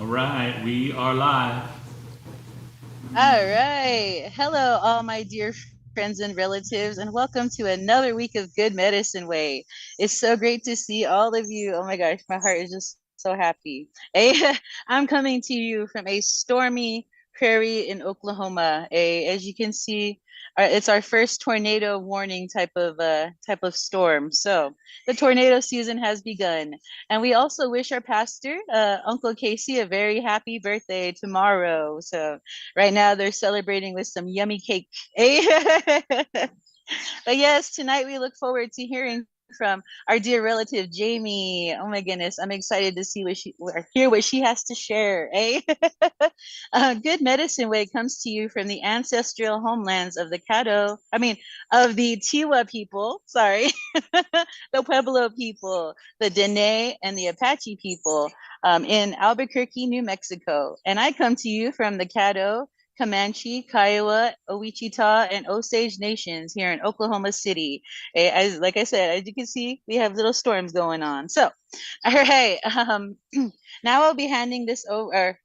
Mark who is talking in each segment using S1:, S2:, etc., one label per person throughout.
S1: All right, we are live.
S2: All right. Hello, all my dear friends and relatives, and welcome to another week of Good Medicine Way. It's so great to see all of you. Oh my gosh, my heart is just so happy. Hey, I'm coming to you from a stormy prairie in Oklahoma. As you can see, it's our first tornado warning type of storm. So the tornado season has begun. And we also wish our pastor, Uncle Casey, a very happy birthday tomorrow. So right now they're celebrating with some yummy cake. But yes, tonight we look forward to hearing from our dear relative Jamie. Oh my goodness, I'm excited to see what she or hear what she has to share. Good medicine way comes to you from the ancestral homelands of the Caddo. Of the Tiwa people. Sorry, the Pueblo people, the Dene, and the Apache people in Albuquerque, New Mexico. And I come to you from the Caddo, Comanche, Kiowa, Owichita, and Osage nations here in Oklahoma City. Like I said, as you can see, we have little storms going on. So, all right, now I'll be handing this over.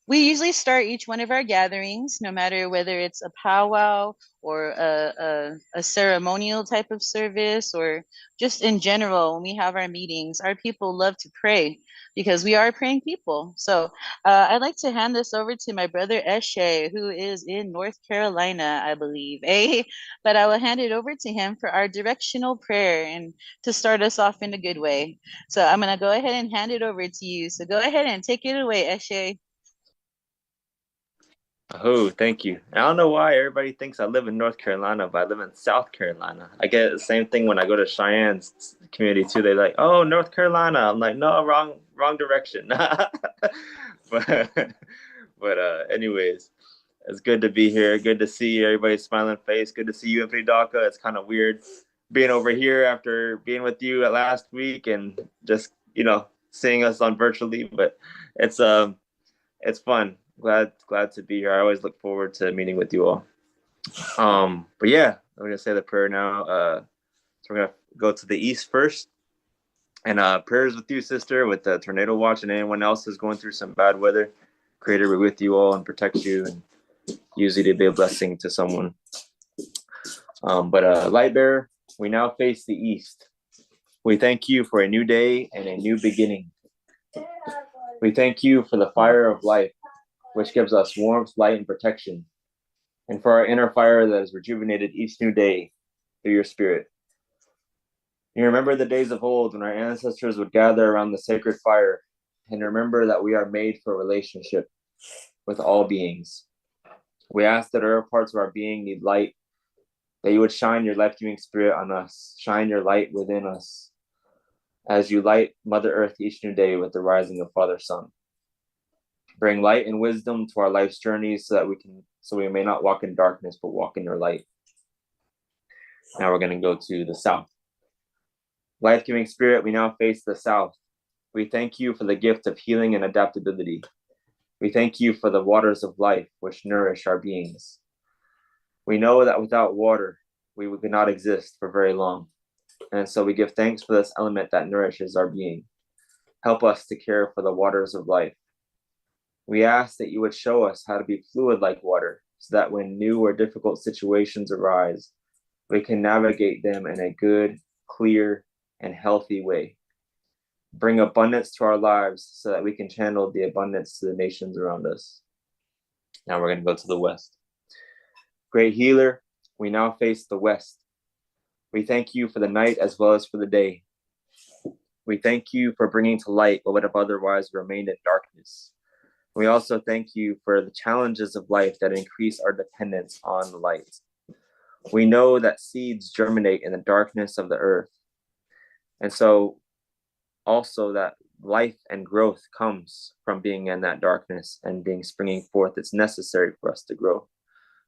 S2: We usually start each one of our gatherings, no matter whether it's a powwow or a ceremonial type of service or just in general, when we have our meetings, our people love to pray because we are praying people. So I'd like to hand this over to my brother Eshe, who is in North Carolina, I believe. But I will hand it over to him for our directional prayer and to start us off in a good way. So I'm going to go ahead and hand it over to you. So go ahead and take it away, Eshe.
S3: Oh, thank you. I don't know why everybody thinks I live in North Carolina, but I live in South Carolina. I get the same thing when I go to Cheyenne's community too. They're like, "Oh, North Carolina." I'm like, "No, wrong direction." Anyways, it's good to be here. Good to see everybody's smiling face. Good to see you, Anthony Daka. It's kind of weird being over here after being with you at last week and just seeing us on virtually, but it's it's fun. Glad to be here. I always look forward to meeting with you all. But yeah, I'm gonna say the prayer now. So we're gonna go to the east first, and prayers with you, sister, with the tornado watch, and anyone else who's going through some bad weather. Creator be with you all and protect you, and use you to be a blessing to someone. But light bearer, we now face the east. We thank you for a new day and a new beginning. We thank you for the fire of life, which gives us warmth, light, and protection, and for our inner fire that is rejuvenated each new day through your spirit. You remember the days of old when our ancestors would gather around the sacred fire, and remember that we are made for relationship with all beings. We ask that other parts of our being need light, that you would shine your life-giving spirit on us, shine your light within us, as you light Mother Earth each new day with the rising of Father Sun. Bring light and wisdom to our life's journeys so we may not walk in darkness, but walk in your light. Now we're going to go to the south. Life-giving spirit, we now face the south. We thank you for the gift of healing and adaptability. We thank you for the waters of life which nourish our beings. We know that without water, we could not exist for very long. And so we give thanks for this element that nourishes our being. Help us to care for the waters of life. We ask that you would show us how to be fluid like water, so that when new or difficult situations arise, we can navigate them in a good, clear, and healthy way. Bring abundance to our lives so that we can channel the abundance to the nations around us. Now we're going to go to the west. Great healer, we now face the west. We thank you for the night as well as for the day. We thank you for bringing to light what would have otherwise remained in darkness. We also thank you for the challenges of life that increase our dependence on the light. We know that seeds germinate in the darkness of the earth. And so also that life and growth comes from being in that darkness and being springing forth. It's necessary for us to grow.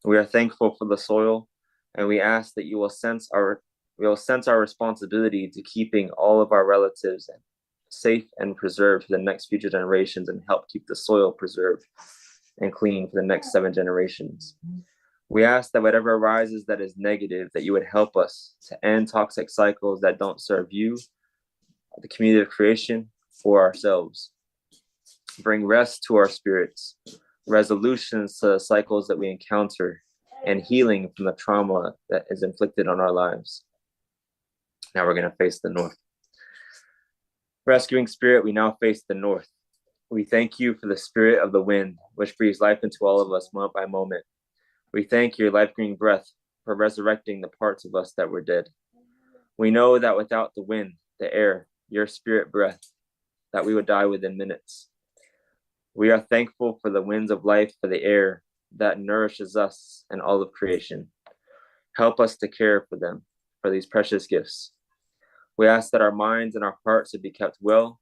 S3: We are thankful for the soil, and we ask that you will sense our responsibility to keeping all of our relatives safe and preserved for the next future generations, and help keep the soil preserved and clean for the next 7 generations. We ask that whatever arises that is negative, that you would help us to end toxic cycles that don't serve you, the community of creation, or ourselves. Bring rest to our spirits, resolutions to the cycles that we encounter, and healing from the trauma that is inflicted on our lives. Now we're going to face the north. Rescuing spirit, we now face the north. We thank you for the spirit of the wind, which breathes life into all of us moment by moment. We thank your life-giving breath for resurrecting the parts of us that were dead. We know that without the wind, the air, your spirit breath, that we would die within minutes. We are thankful for the winds of life, for the air that nourishes us and all of creation. Help us to care for them, for these precious gifts. We ask that our minds and our hearts would be kept well.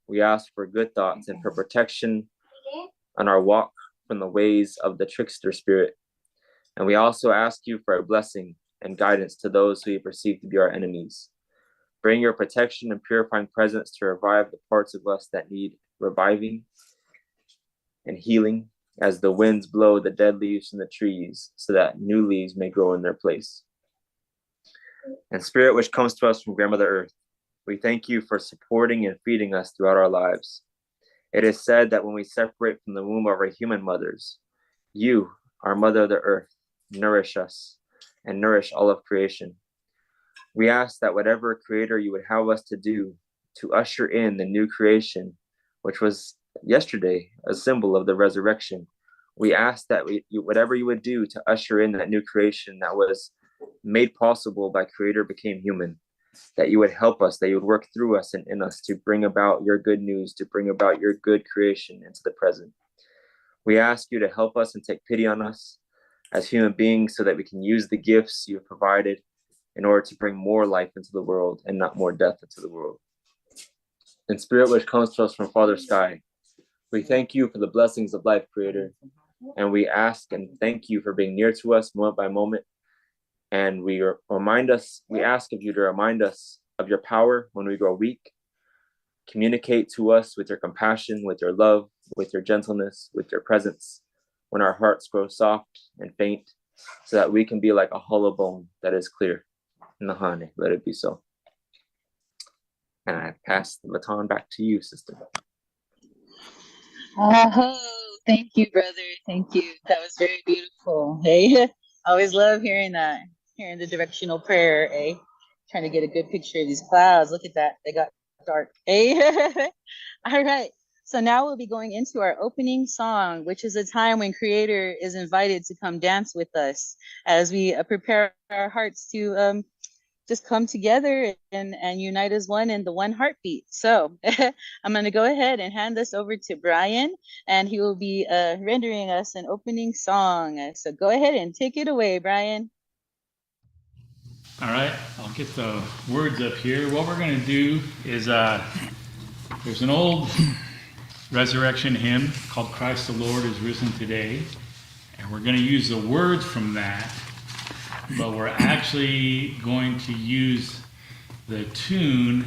S3: We ask for good thoughts and for protection on our walk from the ways of the trickster spirit. And we also ask you for a blessing and guidance to those who you perceive to be our enemies. Bring your protection and purifying presence to revive the parts of us that need reviving and healing as the winds blow the dead leaves from the trees so that new leaves may grow in their place. And spirit which comes to us from Grandmother Earth, we thank you for supporting and feeding us throughout our lives. It is said that when we separate from the womb of our human mothers, you, our Mother of the Earth, nourish us and nourish all of creation. We ask that whatever creator you would have us to do to usher in the new creation, which was yesterday a symbol of the resurrection, we ask that whatever you would do to usher in that new creation that was made possible by creator became human, that you would help us, that you would work through us and in us to bring about your good news, to bring about your good creation into the present. We ask you to help us and take pity on us as human beings so that we can use the gifts you have provided in order to bring more life into the world and not more death into the world. In spirit which comes to us from Father Sky, we thank you for the blessings of life, Creator, and we ask and thank you for being near to us moment by moment. And we ask of you to remind us of your power when we grow weak. Communicate to us with your compassion, with your love, with your gentleness, with your presence, when our hearts grow soft and faint, so that we can be like a hollow bone that is clear. Nahane, let it be so. And I pass the baton back to you, sister.
S2: Oh, thank you, brother. Thank you. That was very beautiful. Hey, I always love hearing that, hearing the directional prayer. Hey, trying to get a good picture of these clouds. Look at that. They got dark. Hey, all right. So now we'll be going into our opening song, which is a time when Creator is invited to come dance with us as we prepare our hearts to just come together and unite as one in the one heartbeat. So I'm going to go ahead and hand this over to Brian, and he will be rendering us an opening song. So go ahead and take it away, Brian.
S1: All right, I'll get the words up here. What we're going to do is there's an old resurrection hymn called Christ the Lord is Risen Today, and we're going to use the words from that, but we're actually going to use the tune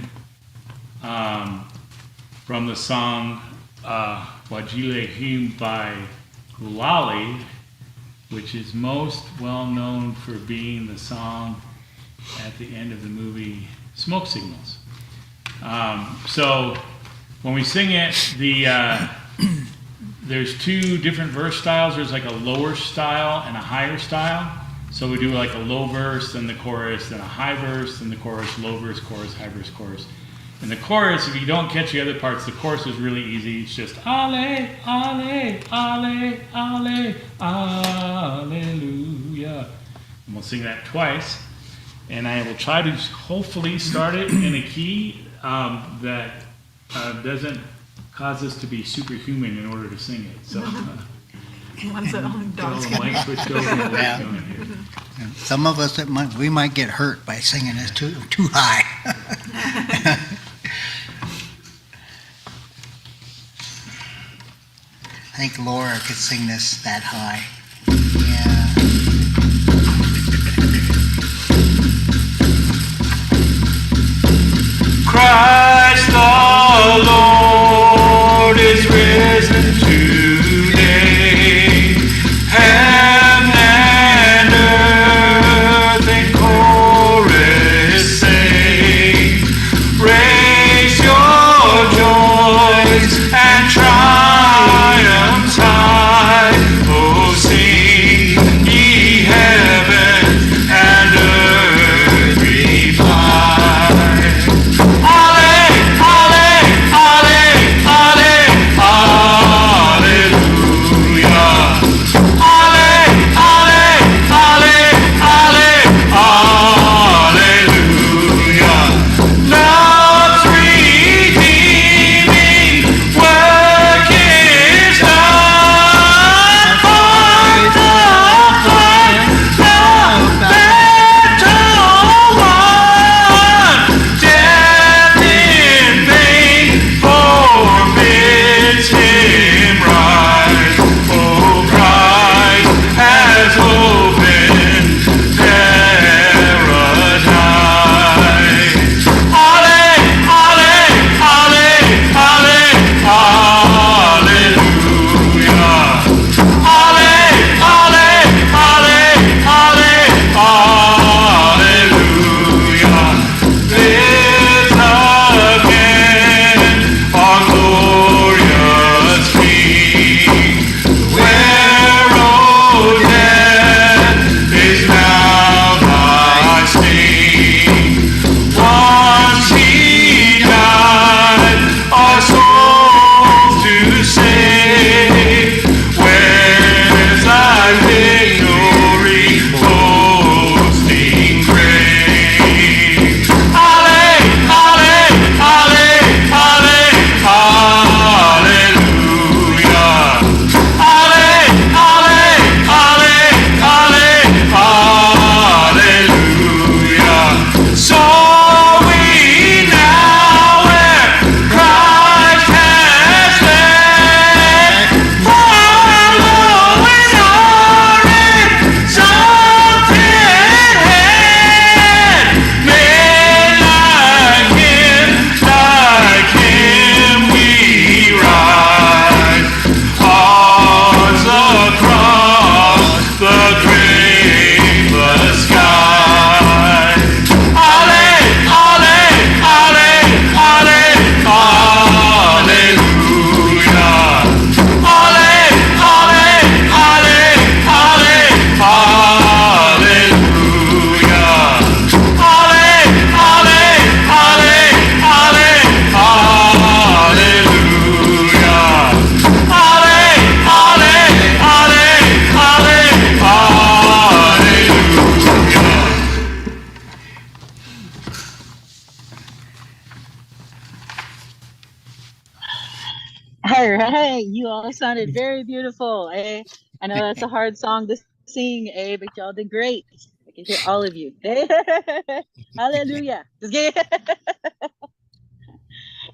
S1: from the song Wajile Hymn by Gulali, which is most well known for being the song at the end of the movie Smoke Signals. So when we sing it, there's two different verse styles. There's like a lower style and a higher style. So we do like a low verse, then the chorus, then a high verse, then the chorus, low verse, chorus, high verse, chorus. And the chorus, if you don't catch the other parts, the chorus is really easy. It's just Ale, Ale, Ale, Ale, Alleluia. And we'll sing that twice. And I will try to hopefully start it in a key that doesn't cause us to be superhuman in order to sing it. So
S4: Ones that only dogs
S1: the mic switched over and we're
S5: Yeah.
S1: going here.
S5: Some of us, we might get hurt by singing this too high. I think Laura could sing this that high. Yeah.
S1: Christ the Lord is risen today. Heaven and earth in chorus sing. Raise your joys and triumph.
S2: All right, you all sounded very beautiful. I know that's a hard song to sing, but y'all did great. I can hear all of you. Hallelujah. Just kidding.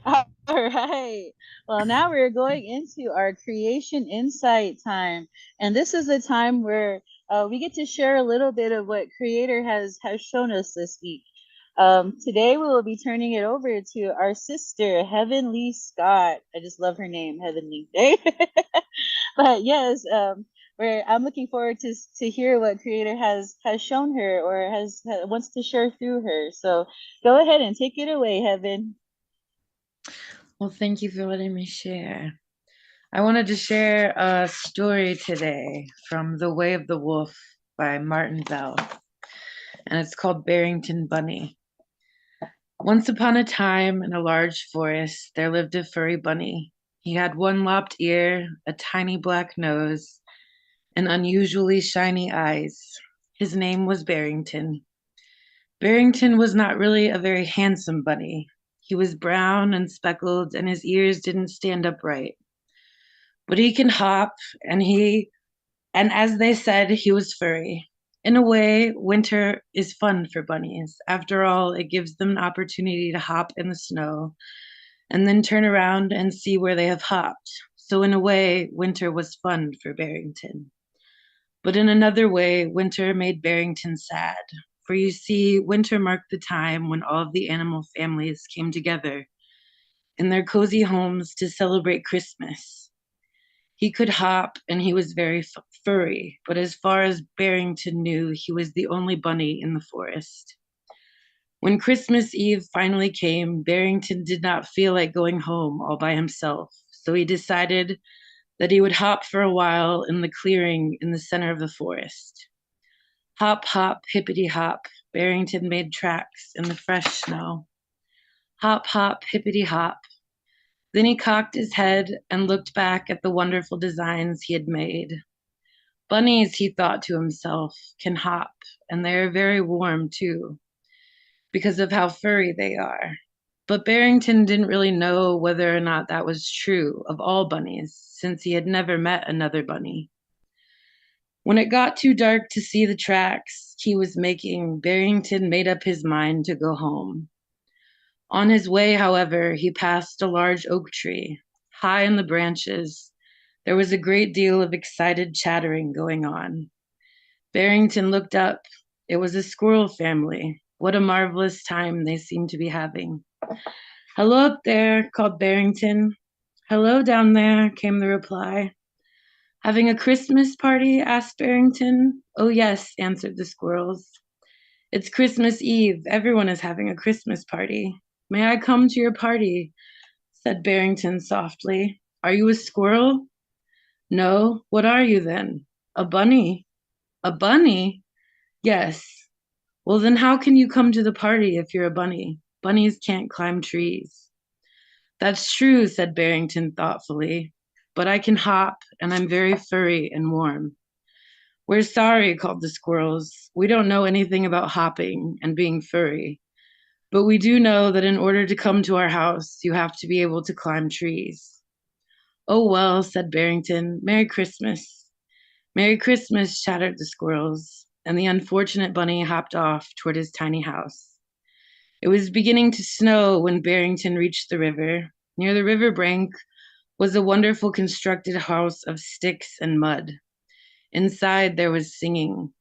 S2: All right. Well, now we're going into our creation insight time, and this is the time where we get to share a little bit of what Creator has shown us this week. Today we will be turning it over to our sister Heavenly Scott. I just love her name, Heavenly. But yes, where I'm looking forward to hear what Creator has shown her or wants to share through her. So go ahead and take it away, Heaven.
S6: Well, thank you for letting me share. I wanted to share a story today from The Way of the Wolf by Martin Bell, and it's called Barrington Bunny. Once upon a time, in a large forest, there lived a furry bunny. He had one lopped ear, a tiny black nose, and unusually shiny eyes. His name was Barrington. Barrington was not really a very handsome bunny. He was brown and speckled, and his ears didn't stand upright. But he can hop, and as they said, he was furry. In a way, winter is fun for bunnies. After all, it gives them an opportunity to hop in the snow and then turn around and see where they have hopped. So in a way, winter was fun for Barrington. But in another way, winter made Barrington sad. For you see, winter marked the time when all of the animal families came together in their cozy homes to celebrate Christmas. He could hop and he was very furry, but as far as Barrington knew, he was the only bunny in the forest. When Christmas Eve finally came, Barrington did not feel like going home all by himself, so he decided that he would hop for a while in the clearing in the center of the forest. Hop, hop, hippity hop, Barrington made tracks in the fresh snow. Hop, hop, hippity hop. Then he cocked his head and looked back at the wonderful designs he had made. Bunnies, he thought to himself, can hop, and they are very warm too, because of how furry they are. But Barrington didn't really know whether or not that was true of all bunnies, since he had never met another bunny. When it got too dark to see the tracks he was making, Barrington made up his mind to go home. On his way, however, he passed a large oak tree. High in the branches, there was a great deal of excited chattering going on. Barrington looked up. It was a squirrel family. What a marvelous time they seemed to be having. "Hello up there," called Barrington. "Hello down there," came the reply. "Having a Christmas party?" asked Barrington. "Oh, yes," answered the squirrels. "It's Christmas Eve. Everyone is having a Christmas party." "May I come to your party?" said Barrington softly. "Are you a squirrel?" "No. What are you then?" "A bunny." "A bunny?" "Yes." "Well, then how can you come to the party if you're a bunny? Bunnies can't climb trees." "That's true," said Barrington thoughtfully. "But I can hop, and I'm very furry and warm." "We're sorry," called the squirrels. "We don't know anything about hopping and being furry. But we do know that in order to come to our house, you have to be able to climb trees." "Oh, well," said Barrington. "Merry Christmas." "Merry Christmas," chattered the squirrels, and the unfortunate bunny hopped off toward his tiny house. It was beginning to snow when Barrington reached the river. Near the river brink was a wonderful constructed house of sticks and mud. Inside there was singing.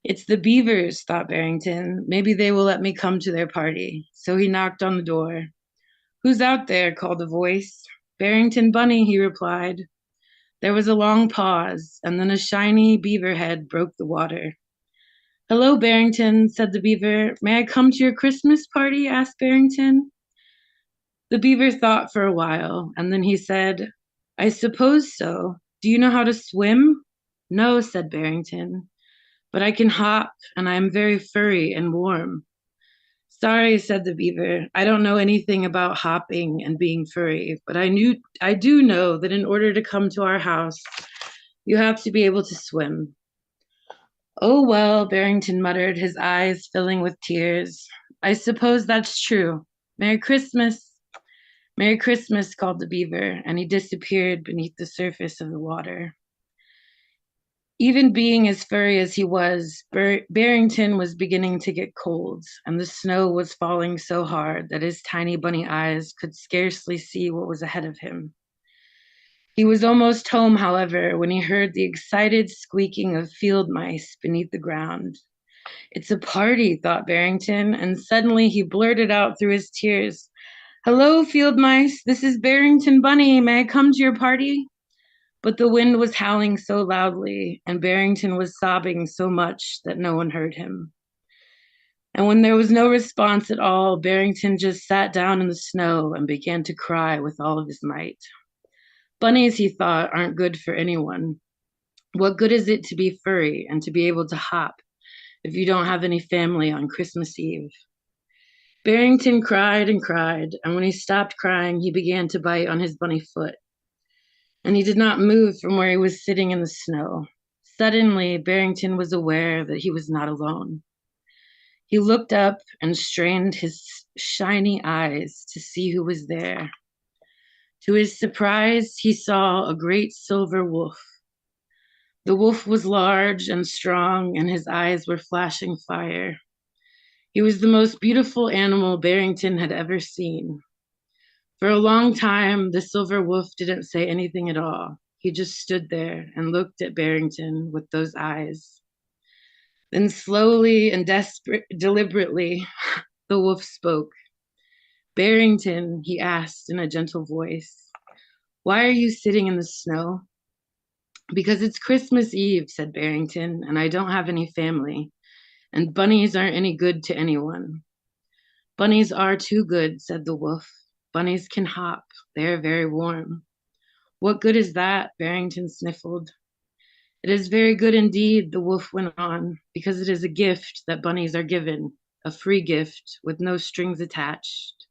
S6: "It's the beavers," thought Barrington. "Maybe they will let me come to their party." So he knocked on the door. "Who's out there?" called a voice. "Barrington Bunny," he replied. There was a long pause, and then a shiny beaver head broke the water. "Hello, Barrington," said the beaver. "May I come to your Christmas party?" asked Barrington. The beaver thought for a while, and then he said, "I suppose so. Do you know how to swim?" "No," said Barrington. "But I can hop, and I am very furry and warm." "Sorry," said the beaver. "I don't know anything about hopping and being furry, but I do know that in order to come to our house, you have to be able to swim." "Oh, well," Barrington muttered, his eyes filling with tears. "I suppose that's true. Merry Christmas." Merry Christmas, called the beaver, and he disappeared beneath the surface of the water. Even being as furry as he was, Barrington was beginning to get cold, and the snow was falling so hard that his tiny bunny eyes could scarcely see what was ahead of him. He was almost home, however, when he heard the excited squeaking of field mice beneath the ground. It's a party, thought Barrington, and suddenly he blurted out through his tears, "Hello, field mice, this is Barrington Bunny. May I come to your party?" But the wind was howling so loudly, and Barrington was sobbing so much that no one heard him. And when there was no response at all, Barrington just sat down in the snow and began to cry with all of his might. Bunnies, he thought, aren't good for anyone. What good is it to be furry and to be able to hop if you don't have any family on Christmas Eve? Barrington cried and cried, and when he stopped crying, he began to bite on his bunny foot. And he did not move from where he was sitting in the snow. Suddenly, Barrington was aware that he was not alone. He looked up and strained his shiny eyes to see who was there. To his surprise, he saw a great silver wolf. The wolf was large and strong, and his eyes were flashing fire. He was the most beautiful animal Barrington had ever seen. For a long time, the silver wolf didn't say anything at all. He just stood there and looked at Barrington with those eyes. Then slowly and deliberately, the wolf spoke. "Barrington," he asked in a gentle voice, "why are you sitting in the snow?" "Because it's Christmas Eve," said Barrington, "and I don't have any family, and bunnies aren't any good to anyone." "Bunnies are too good," said the wolf. "Bunnies can hop. They are very warm." "What good is that?" Barrington sniffled. "It is very good indeed," the wolf went on, "because it is a gift that bunnies are given, a free gift with no strings attached.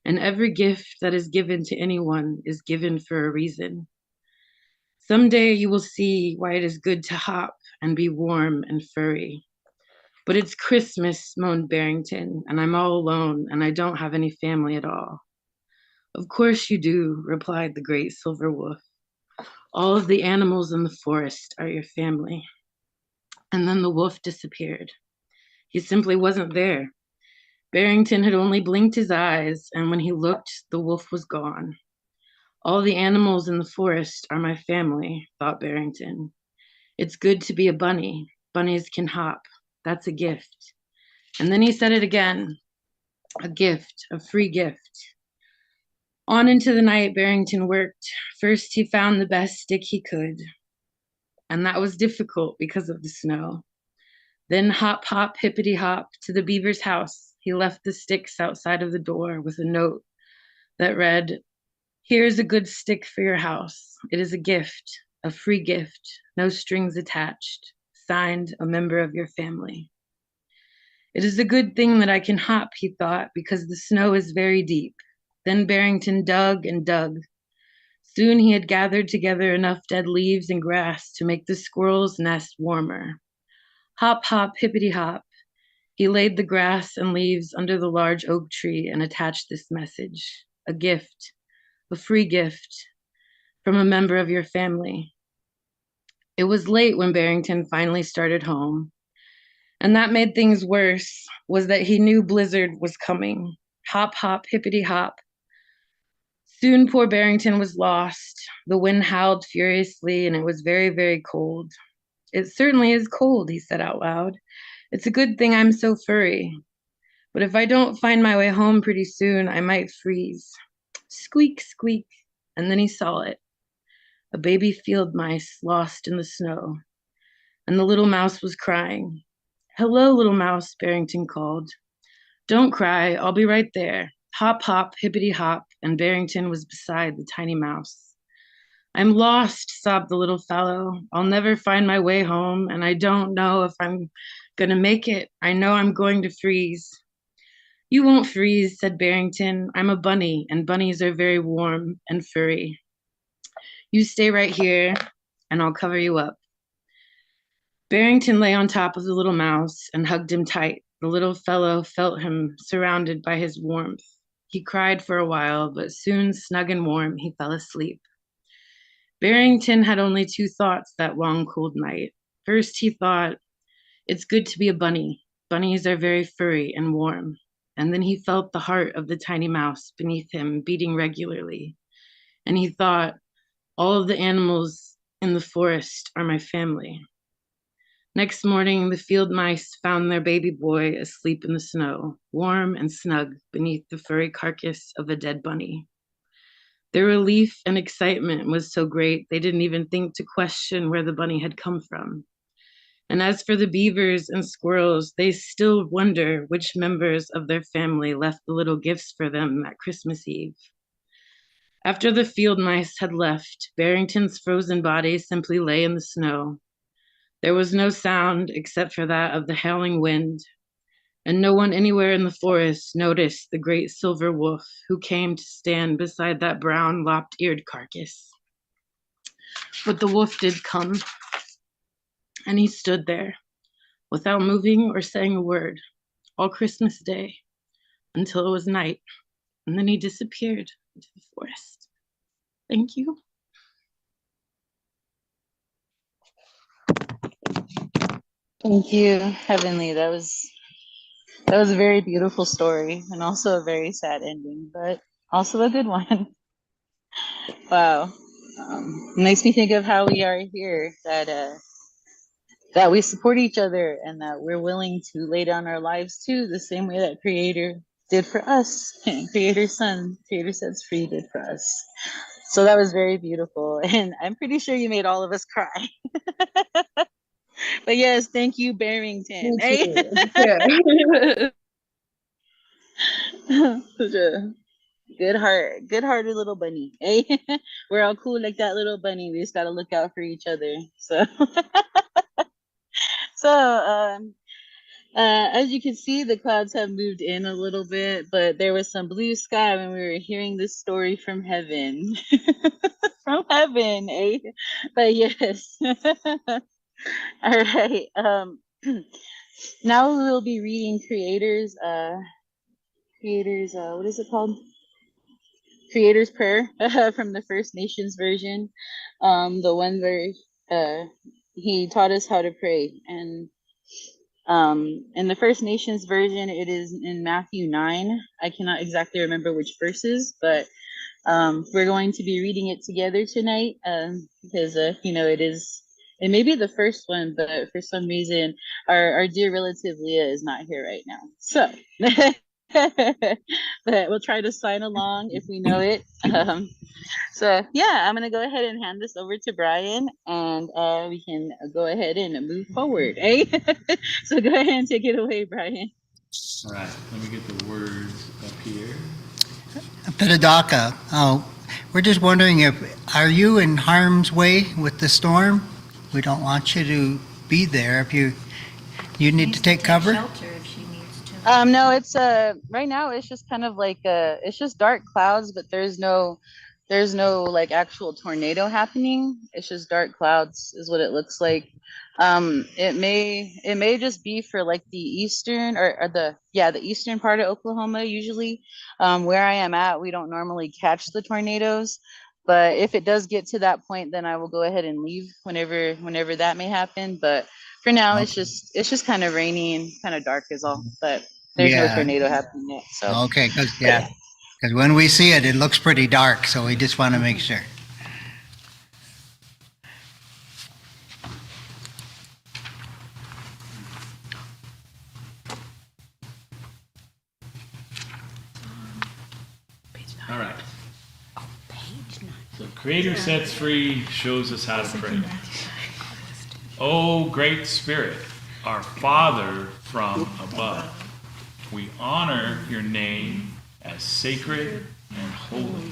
S6: And every gift that is given to anyone is given for a reason. Someday you will see why it is good to hop and be warm and furry." "But it's Christmas," moaned Barrington, "and I'm all alone, and I don't have any family at all." "Of course you do," replied the great silver wolf. "All of the animals in the forest are your family." And then the wolf disappeared. He simply wasn't there. Barrington had only blinked his eyes, and when he looked, the wolf was gone. "All the animals in the forest are my family," thought Barrington. "It's good to be a bunny. Bunnies can hop. That's a gift." And then he said it again. A gift, a free gift. On into the night, Barrington worked. First, he found the best stick he could, and that was difficult because of the snow. Then hop, hop, hippity hop to the beaver's house. He left the sticks outside of the door with a note that read, "Here's a good stick for your house. It is a gift, a free gift, no strings attached. Signed, a member of your family." It is a good thing that I can hop, he thought, because the snow is very deep. Then Barrington dug and dug. Soon he had gathered together enough dead leaves and grass to make the squirrel's nest warmer. Hop, hop, hippity hop. He laid the grass and leaves under the large oak tree and attached this message: "A gift, a free gift from a member of your family." It was late when Barrington finally started home. And that made things worse, was that he knew blizzard was coming. Hop, hop, hippity hop. Soon poor Barrington was lost. The wind howled furiously, and it was very, very cold. "It certainly is cold," he said out loud. "It's a good thing I'm so furry. But if I don't find my way home pretty soon, I might freeze." Squeak, squeak. And then he saw it. A baby field mice lost in the snow. And the little mouse was crying. "Hello, little mouse," Barrington called. "Don't cry, I'll be right there." Hop, hop, hippity hop, and Barrington was beside the tiny mouse. "I'm lost," sobbed the little fellow. "I'll never find my way home, and I don't know if I'm gonna make it. I know I'm going to freeze." "You won't freeze," said Barrington. "I'm a bunny, and bunnies are very warm and furry. You stay right here, and I'll cover you up." Barrington lay on top of the little mouse and hugged him tight. The little fellow felt him surrounded by his warmth. He cried for a while, but soon, snug and warm, he fell asleep. Barrington had only two thoughts that long, cold night. First, he thought, it's good to be a bunny. Bunnies are very furry and warm. And then he felt the heart of the tiny mouse beneath him beating regularly. And he thought, all of the animals in the forest are my family. Next morning, the field mice found their baby boy asleep in the snow, warm and snug beneath the furry carcass of a dead bunny. Their relief and excitement was so great they didn't even think to question where the bunny had come from. And as for the beavers and squirrels, they still wonder which members of their family left the little gifts for them at Christmas Eve. After the field mice had left, Barrington's frozen body simply lay in the snow. There was no sound except for that of the howling wind, and no one anywhere in the forest noticed the great silver wolf who came to stand beside that brown, lop-eared carcass. But the wolf did come, and he stood there, without moving or saying a word, all Christmas Day, until it was night, and then he disappeared into the forest. Thank you.
S2: Thank you, Heavenly. That was a very beautiful story and also a very sad ending, but also a good one. Wow. Makes me think of how we are here, that we support each other and that we're willing to lay down our lives too, the same way that Creator did for us. Creator's Son, Creator Sets Free did for us. So that was very beautiful. And I'm pretty sure you made all of us cry. But yes, thank you, Barrington. Hey?
S6: Yeah.
S2: Such a good-hearted little bunny. Hey? We're all cool like that little bunny. We just gotta look out for each other. So, as you can see, the clouds have moved in a little bit, but there was some blue sky when we were hearing this story from heaven. From heaven, eh? But yes. All right. Now we'll be reading what is it called? Creator's Prayer from the First Nations version. The one where he taught us how to pray. And in the First Nations version, it is in Matthew 9. I cannot exactly remember which verses, but we're going to be reading it together tonight because, it may be the first one, but for some reason, our dear relative Leah is not here right now. So, but we'll try to sign along if we know it. So yeah, I'm gonna go ahead and hand this over to Brian, and we can go ahead and move forward. Eh? So go ahead and take it away, Brian.
S1: All right, let me get the words up here.
S5: Pitadaka, we're just wondering are you in harm's way with the storm? We don't want you to be there if you need to take cover.
S4: Shelter if she needs to.
S2: No, it's right now it's just kind of like it's just dark clouds, but there's no like actual tornado happening. It's just dark clouds is what it looks like. It may just be for like the eastern or the eastern part of Oklahoma usually. Where I am at, we don't normally catch the tornadoes, but if it does get to that point, then I will go ahead and leave whenever that may happen. But for now,
S5: Okay.
S2: it's just kind of rainy and kind of dark is all. But there's no
S5: Yeah.
S2: tornado happening yet. So
S5: Okay, because when we see it, it looks pretty dark, so we just want to make sure.
S1: All right.
S4: Page 9.
S1: So Creator Sets Free shows us how to pray. O great Spirit, our Father from above, we honor your name as sacred and holy.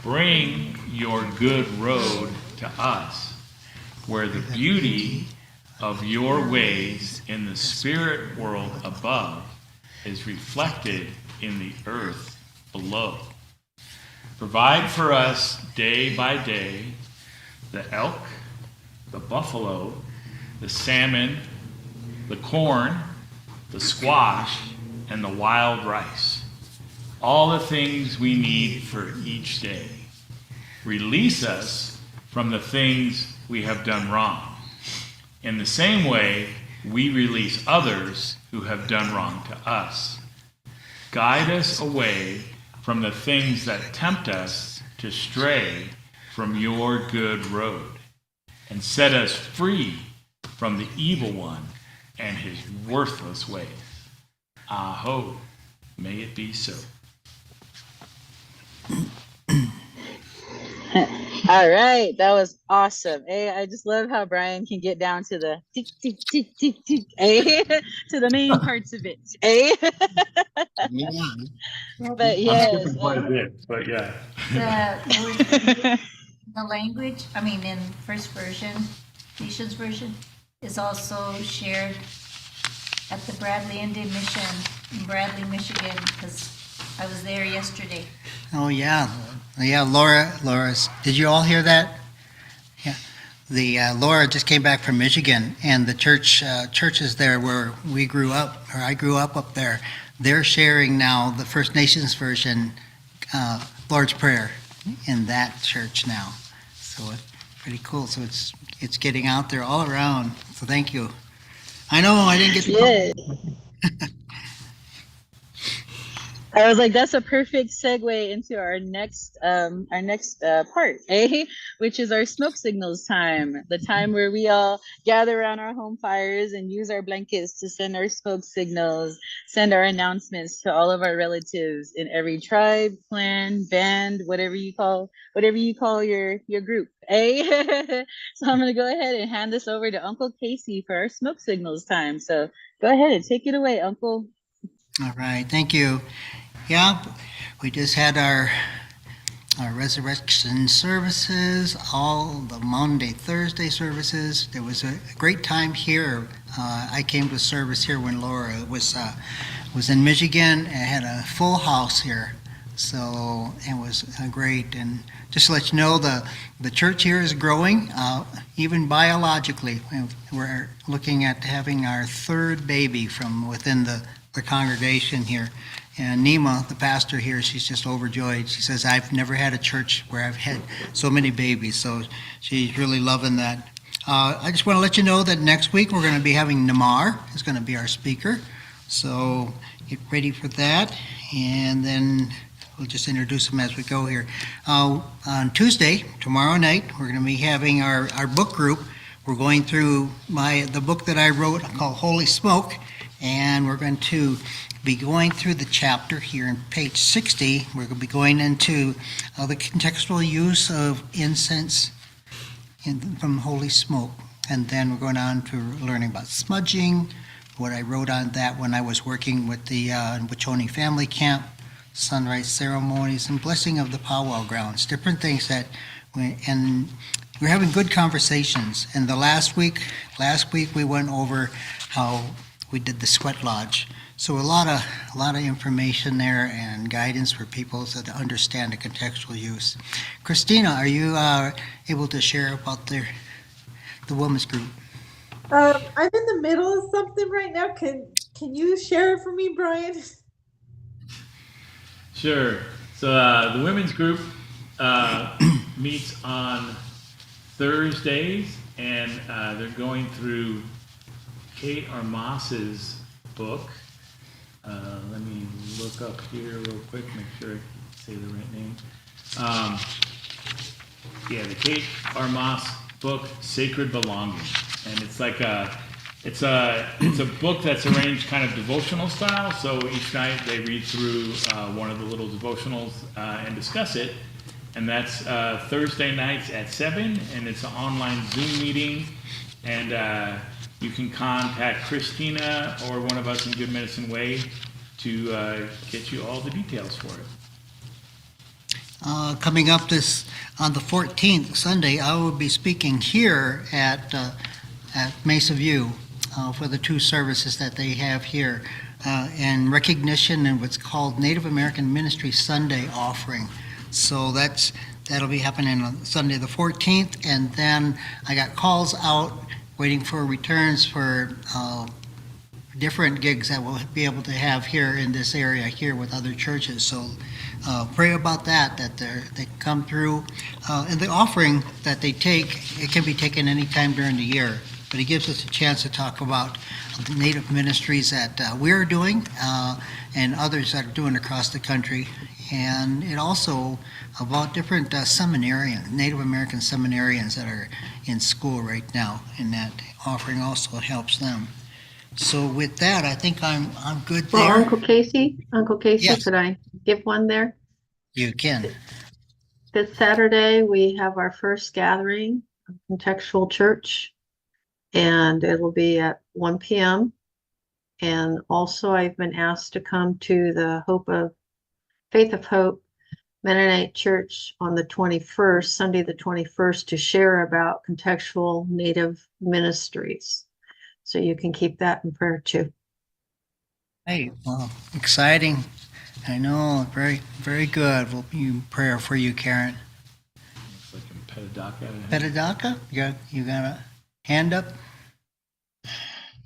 S1: Bring your good road to us, where the beauty of your ways in the spirit world above is reflected in the earth below. Provide for us day by day the elk, the buffalo, the salmon, the corn, the squash, and the wild rice. all the things we need for each day. Release us from the things we have done wrong. In the same way, we release others who have done wrong to us. Guide us away from the things that tempt us to stray from your good road, and set us free from the evil one and his worthless ways. Aho, may it be so.
S2: All right, that was awesome. I just love how Brian can get down to the tick, tick, tick, tick, tick, to the main parts of it.
S5: Yeah.
S2: But
S1: I'm
S2: yes.
S1: skipping quite a bit, but yeah.
S4: The language, I mean, in first version, Nisha's version, is also shared at the Bradley Indian Mission in Bradley, Michigan, because I was there yesterday.
S5: Oh, yeah. Yeah, Laura's, did you all hear that? Yeah. Laura just came back from Michigan, and the churches there where we grew up, or I grew up there, they're sharing now the First Nations version, Lord's Prayer, in that church now. So it's pretty cool. So it's getting out there all around. So thank you. I know I didn't get to
S2: Yeah. I was like, that's a perfect segue into our next part, which is our smoke signals time, the time where we all gather around our home fires and use our blankets to send our smoke signals, send our announcements to all of our relatives in every tribe, clan, band, whatever you call your group, So I'm gonna go ahead and hand this over to Uncle Casey for our smoke signals time. So go ahead and take it away, Uncle.
S5: All right, thank you. Yeah, we just had our resurrection services, all the Monday, Thursday services. There was a great time here. I came to service here when Laura was in Michigan and had a full house here. So it was great. And just to let you know, the church here is growing, even biologically. We're looking at having our third baby from within the congregation here. And Nima, the pastor here, she's just overjoyed. She says, I've never had a church where I've had so many babies. So she's really loving that. I just want to let you know that next week we're going to be having Namar is going to be our speaker. So get ready for that. And then we'll just introduce him as we go here. On Tuesday, tomorrow night, we're going to be having our book group. We're going through the book that I wrote called Holy Smoke. And we're going to be going through the chapter here on page 60. We're going to be going into the contextual use of incense from holy smoke. And then we're going on to learning about smudging, what I wrote on that when I was working with the Wachoni family camp, sunrise ceremonies, and blessing of the powwow grounds, different things and we're having good conversations. And last week we went over how we did the sweat lodge. So a lot of information there and guidance for people so to understand the contextual use. Christina, are you able to share about the women's group?
S7: I'm in the middle of something right now. Can you share it for me, Brian?
S1: Sure. So the women's group meets on Thursdays, and they're going through Kate Armas's book. Let me look up here real quick, make sure I say the right name. The Kate Armas book, Sacred Belonging, and it's like it's a book that's arranged kind of devotional style. So each night they read through one of the little devotionals and discuss it, and that's Thursday nights at 7, and it's an online Zoom meeting, and you can contact Christina or one of us in Good Medicine Way to get you all the details for it.
S5: Coming up on the 14th, Sunday, I will be speaking here at Mesa View for the 2 services that they have here in recognition of what's called Native American Ministry Sunday Offering. So that'll be happening on Sunday the 14th, and then I got calls out waiting for returns for different gigs that we'll be able to have here in this area here with other churches. So pray about that they come through. And the offering that they take, it can be taken anytime during the year, but it gives us a chance to talk about the Native ministries that we're doing and others that are doing across the country. And it also about different seminarians, Native American seminarians that are in school right now, and that offering also helps them. So with that, I think I'm good
S8: Well,
S5: there.
S8: Uncle Casey,
S5: Yes.
S8: could I give one there?
S5: You can.
S8: This Saturday, we have our first gathering of Contextual Church, and it'll be at 1 p.m. And also, I've been asked to come to the Faith of Hope Mennonite Church on the 21st, Sunday the 21st, to share about contextual Native ministries. So you can keep that in prayer too.
S5: Hey, well, exciting. I know, very, very good. We'll be in prayer for you, Karen.
S1: Looks like in Petadaka.
S5: Petadaka, you got a hand up?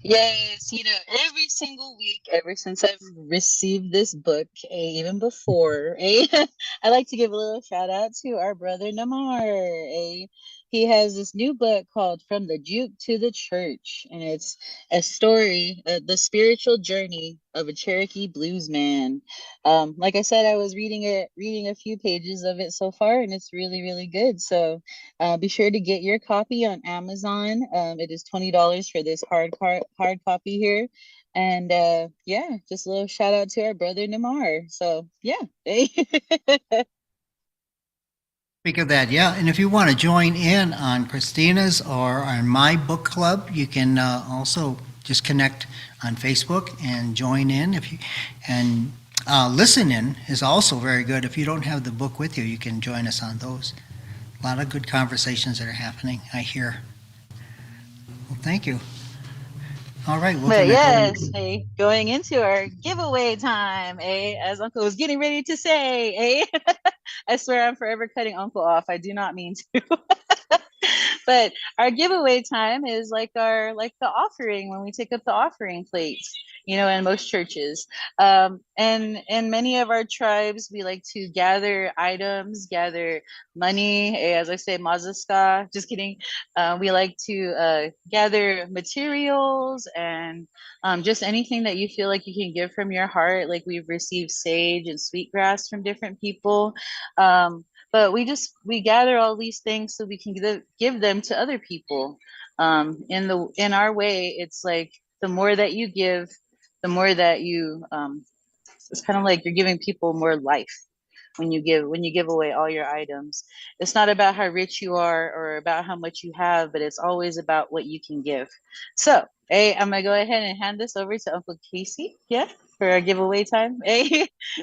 S2: Yes, every single week, ever since I've received this book, even before, I like to give a little shout out to our brother Namar. He has this new book called From the Juke to the Church, and it's a story, the spiritual journey of a Cherokee blues man. Like I said, I was reading a few pages of it so far, and it's really, really good. So be sure to get your copy on Amazon. It is $20 for this hard copy here. And yeah, just a little shout out to our brother Namar. So yeah.
S5: Speak of that, yeah. And if you want to join in on Christina's or on my book club, you can also just connect on Facebook and join in. And listen in is also very good. If you don't have the book with you, you can join us on those. A lot of good conversations that are happening, I hear. Well, thank you. All right. Well,
S2: But yes, going into our giveaway time, as Uncle was getting ready to say, I swear I'm forever cutting Uncle off. I do not mean to. But our giveaway time is like the offering when we take up the offering plates, in most churches. And in many of our tribes, we like to gather items, gather money. As I say, mazaska, just kidding. We like to gather materials and just anything that you feel like you can give from your heart. Like we've received sage and sweetgrass from different people. But we gather all these things so we can give them to other people. In our way, it's like the more that you give, the more that you it's kind of like you're giving people more life when you give away all your items. It's not about how rich you are or about how much you have, but it's always about what you can give. So I'm gonna go ahead and hand this over to Uncle Casey, for our giveaway time.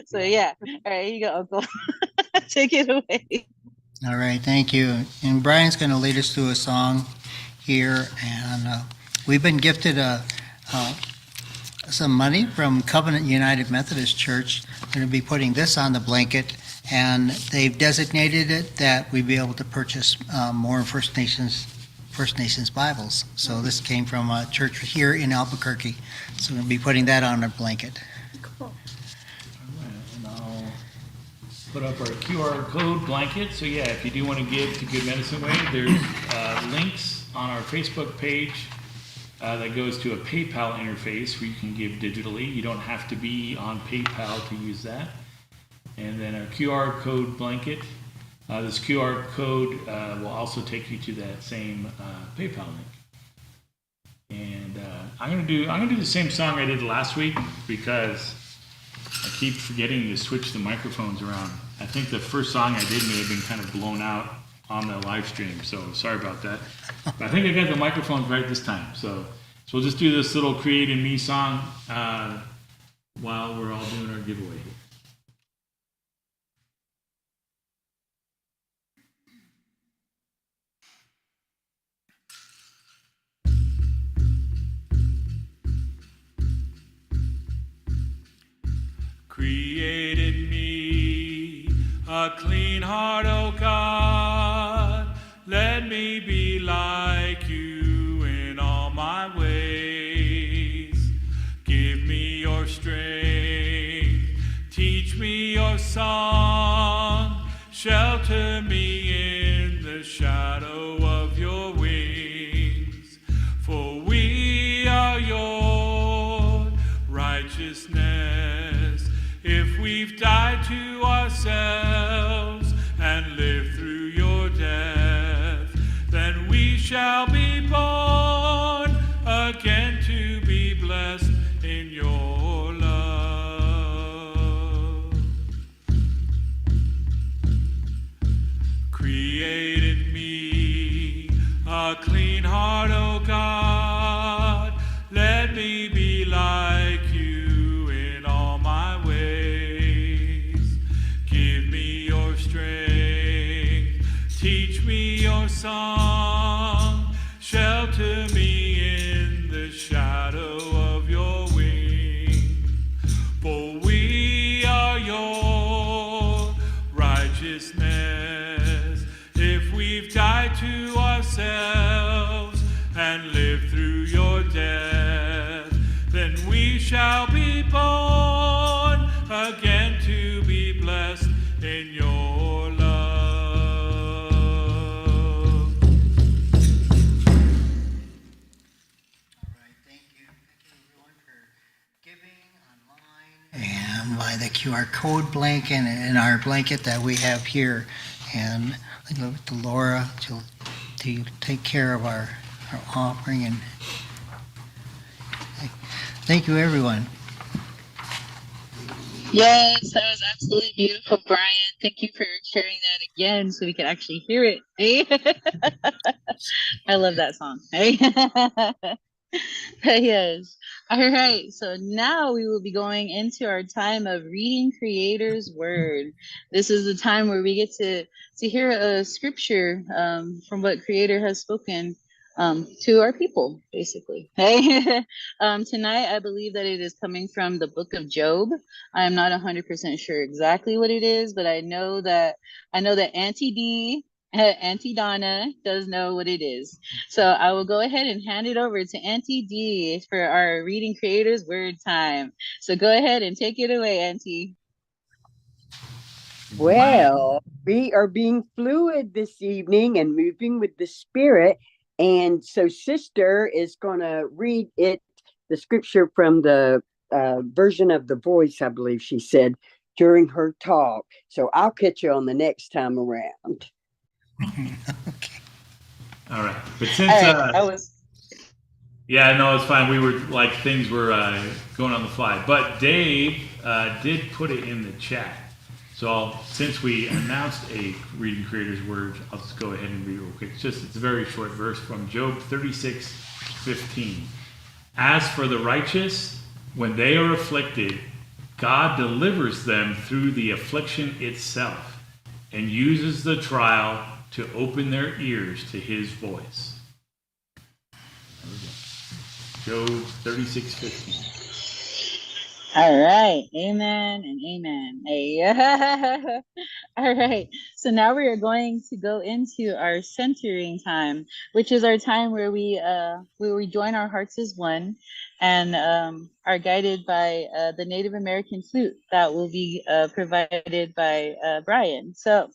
S2: So yeah, all right, here you go, Uncle. Take it away.
S5: All right, thank you. And Brian's going to lead us through a song here, and we've been gifted some money from Covenant United Methodist Church. We're going to be putting this on the blanket, and they've designated it that we'd be able to purchase more First Nations Bibles. So this came from a church here in Albuquerque. So we're going to be putting that on the blanket.
S1: And I'll put up our QR code blanket. So yeah, if you do want to give to Good Medicine Way, there's links on our Facebook page that goes to a PayPal interface where you can give digitally. You don't have to be on PayPal to use that. And then our QR code blanket. This QR code will also take you to that same PayPal link. And I'm gonna do the same song I did last week because I keep forgetting to switch the microphones around. I think the first song I did may have been kind of blown out on the live stream, so sorry about that. But I think I got the microphones right this time. So we'll just do this little Create in Me song while we're all doing our giveaway. Create in me a clean heart, O God. Let me be like you in all my ways. song. Shelter me in the shadow of your wings. For we are your righteousness. If we've died to ourselves and lived through your death, then we shall be born again to be blessed in your love. Create in me a clean heart, O God. Let me be like you in all my ways. Give me your strength, teach me your song. Shelter me in the shadow of your wings. For we are your righteousness. If we've died to ourselves and lived through your death, then we shall be born again to be blessed in your love.
S5: All right, thank you. Thank you everyone for giving online and by the QR code blanket and our blanket that we have here. And I go to Laura to take care of our offering. And thank you, everyone.
S2: Yes, that was absolutely beautiful, Brian. Thank you for sharing that again so we can actually hear it. Hey? I love that song. Hey? Yes. All right. So now we will be going into our time of reading Creator's Word. This is the time where we get to hear a scripture from what Creator has spoken to our people, basically. Hey. Tonight, I believe that it is coming from the book of Job. I am not 100% sure exactly what it is, but I know that Auntie D, Auntie Donna does know what it is. So I will go ahead and hand it over to Auntie D for our Reading Creators Word time. So go ahead and take it away, Auntie.
S9: Well, we are being fluid this evening and moving with the Spirit. And so, Sister is going to read the scripture from the version of the voice, I believe she said, during her talk. So, I'll catch you on the next time around.
S5: Okay.
S1: All right. But since, yeah, no, it's fine. We were like, things were going on the fly. But Dave did put it in the chat. So since we announced a Reading Creator's Word, I'll just go ahead and read it real quick. It's a very short verse from Job 36:15. As for the righteous, when they are afflicted, God delivers them through the affliction itself and uses the trial to open their ears to his voice. There we go. Job 36:15.
S2: All right. Amen and amen. Hey. All right. So now we are going to go into our centering time, which is our time where we join our hearts as one and are guided by the Native American flute that will be provided by Brian. So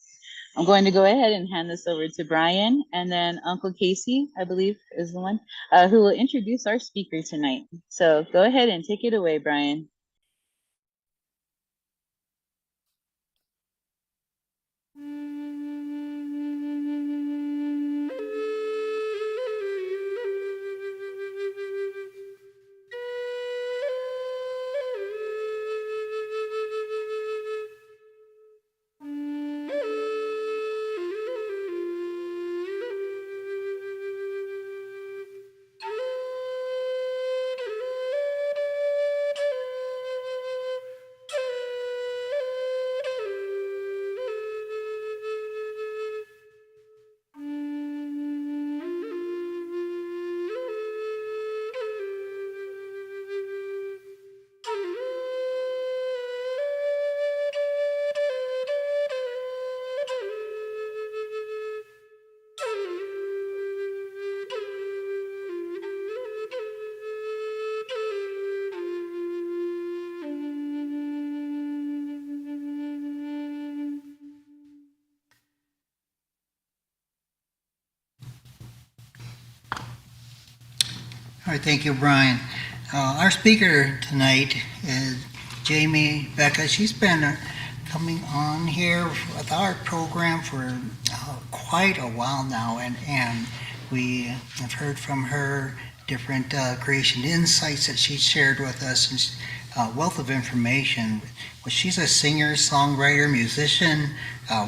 S2: I'm going to go ahead and hand this over to Brian, and then Uncle Casey, I believe, is the one who will introduce our speaker tonight. So go ahead and take it away, Brian.
S5: All right, thank you, Brian. Our speaker tonight is Jamie Bečka. She's been coming on here with our program for quite a while now, and we have heard from her different creation insights that she shared with us, and wealth of information. Well, she's a singer, songwriter, musician,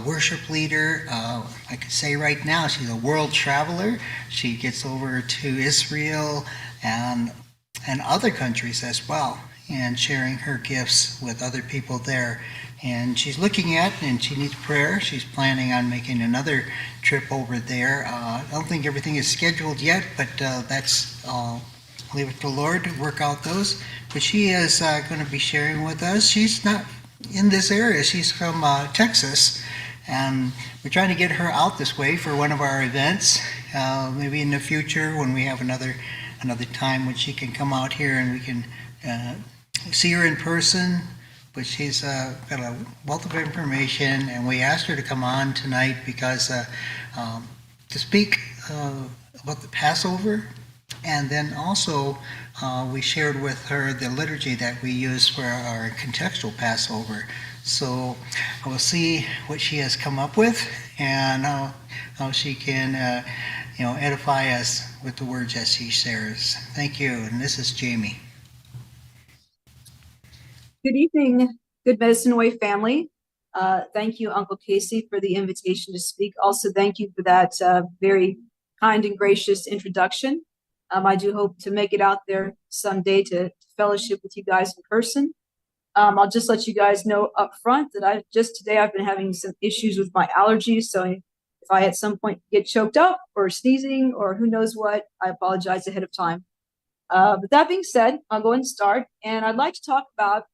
S5: worship leader. I could say right now she's a world traveler. She gets over to Israel and other countries as well, and sharing her gifts with other people there. And she's looking at, and she needs prayer. She's planning on making another trip over there. I don't think everything is scheduled yet, but that's leave it to the Lord to work out those. But she is going to be sharing with us. She's not in this area. She's from Texas, and we're trying to get her out this way for one of our events. Maybe in the future when we have another time when she can come out here and we can see her in person. But she's got a wealth of information, and we asked her to come on tonight because to speak about the Passover. And then also, we shared with her the liturgy that we use for our contextual Passover. So we'll see what she has come up with, and how she can, edify us with the words that she shares. Thank you. And this is Jamie.
S10: Good evening, Good Medicine Way family. Thank you, Uncle Casey, for the invitation to speak. Also, thank you for that very kind and gracious introduction. I do hope to make it out there someday to fellowship with you guys in person. I'll just let you guys know up front that I've been having some issues with my allergies. So if I at some point get choked up or sneezing or who knows what, I apologize ahead of time. But that being said, I'll go and start. And I would like to talk about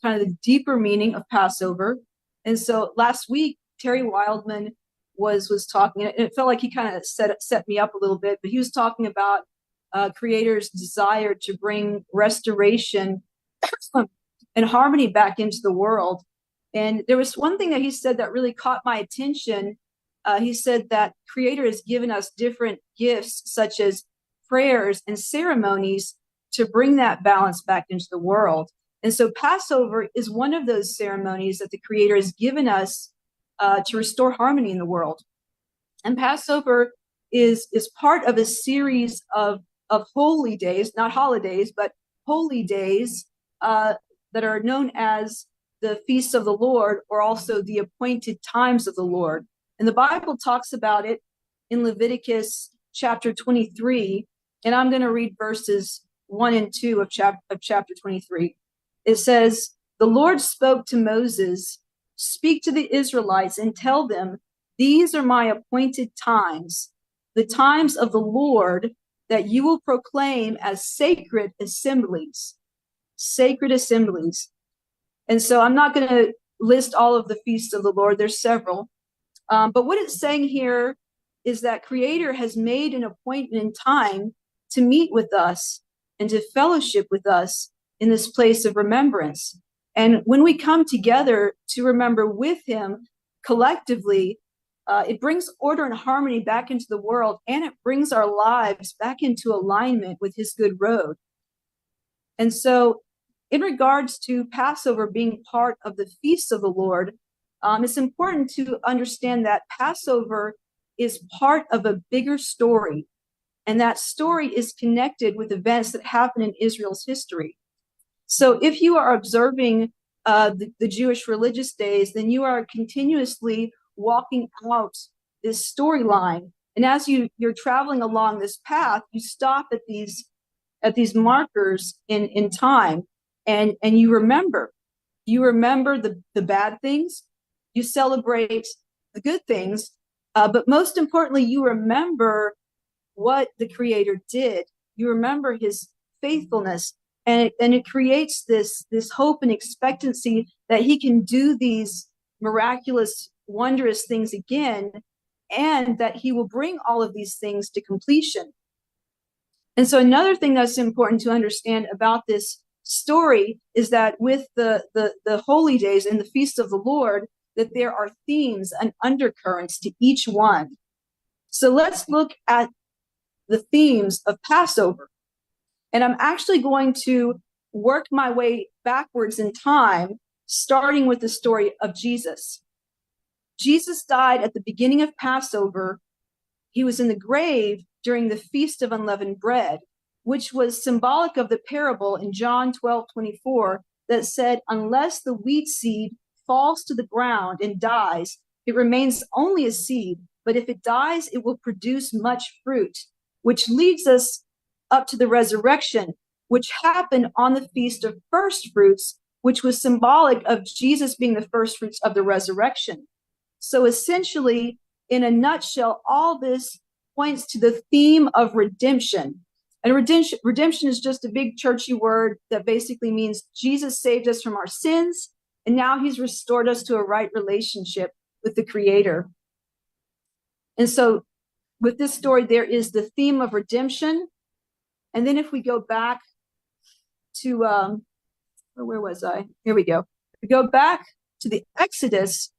S10: kind of the deeper meaning of Passover. And so last week, Terry Wildman was talking, and it felt like he kind of set me up a little bit, but he was talking about Creator's desire to bring restoration and harmony back into the world. And there was one thing that he said that really caught my attention. He said that Creator has given us different gifts, such as prayers and ceremonies, to bring that balance back into the world. And so Passover is one of those ceremonies that the Creator has given us to restore harmony in the world. And Passover is part of a series of holy days, not holidays, but holy days that are known as the feasts of the Lord, or also the appointed times of the Lord. And the Bible talks about it in Leviticus chapter 23, and I'm going to read verses 1 and 2 of chapter 23. It says, "The Lord spoke to Moses, speak to the Israelites and tell them, these are my appointed times, the times of the Lord that you will proclaim as sacred assemblies." Sacred assemblies. And so I'm not going to list all of the feasts of the Lord. There's several. But what it's saying here is that Creator has made an appointment in time to meet with us and to fellowship with us in this place of remembrance. And when we come together to remember with Him collectively, it brings order and harmony back into the world, and it brings our lives back into alignment with His good road. And so in regards to Passover being part of the feasts of the Lord, it's important to understand that Passover is part of a bigger story, and that story is connected with events that happen in Israel's history. So if you are observing the Jewish religious days, then you are continuously walking out this storyline. And as you're traveling along this path, you stop at these markers in time, and you remember the bad things, you celebrate the good things, but most importantly, you remember what the Creator did. You remember His faithfulness, and it creates this hope and expectancy that He can do these miraculous, wondrous things again, and that He will bring all of these things to completion. And so another thing that's important to understand about this story is that with the holy days and the feast of the Lord, that there are themes and undercurrents to each one. So let's look at the themes of Passover. And I'm actually going to work my way backwards in time, starting with the story of Jesus. Jesus died at the beginning of Passover. He was in the grave during the Feast of Unleavened Bread, which was symbolic of the parable in John 12:24 that said, unless the wheat seed falls to the ground and dies, it remains only a seed, but if it dies, it will produce much fruit, which leads us up to the resurrection, which happened on the Feast of First Fruits, which was symbolic of Jesus being the first fruits of the resurrection. So essentially, in a nutshell, all this points to the theme of redemption. And redemption is just a big churchy word that basically means Jesus saved us from our sins, and now he's restored us to a right relationship with the Creator. And so with this story, there is the theme of redemption. And then if we go back to, where was I? Here we go. We go back to the Exodus,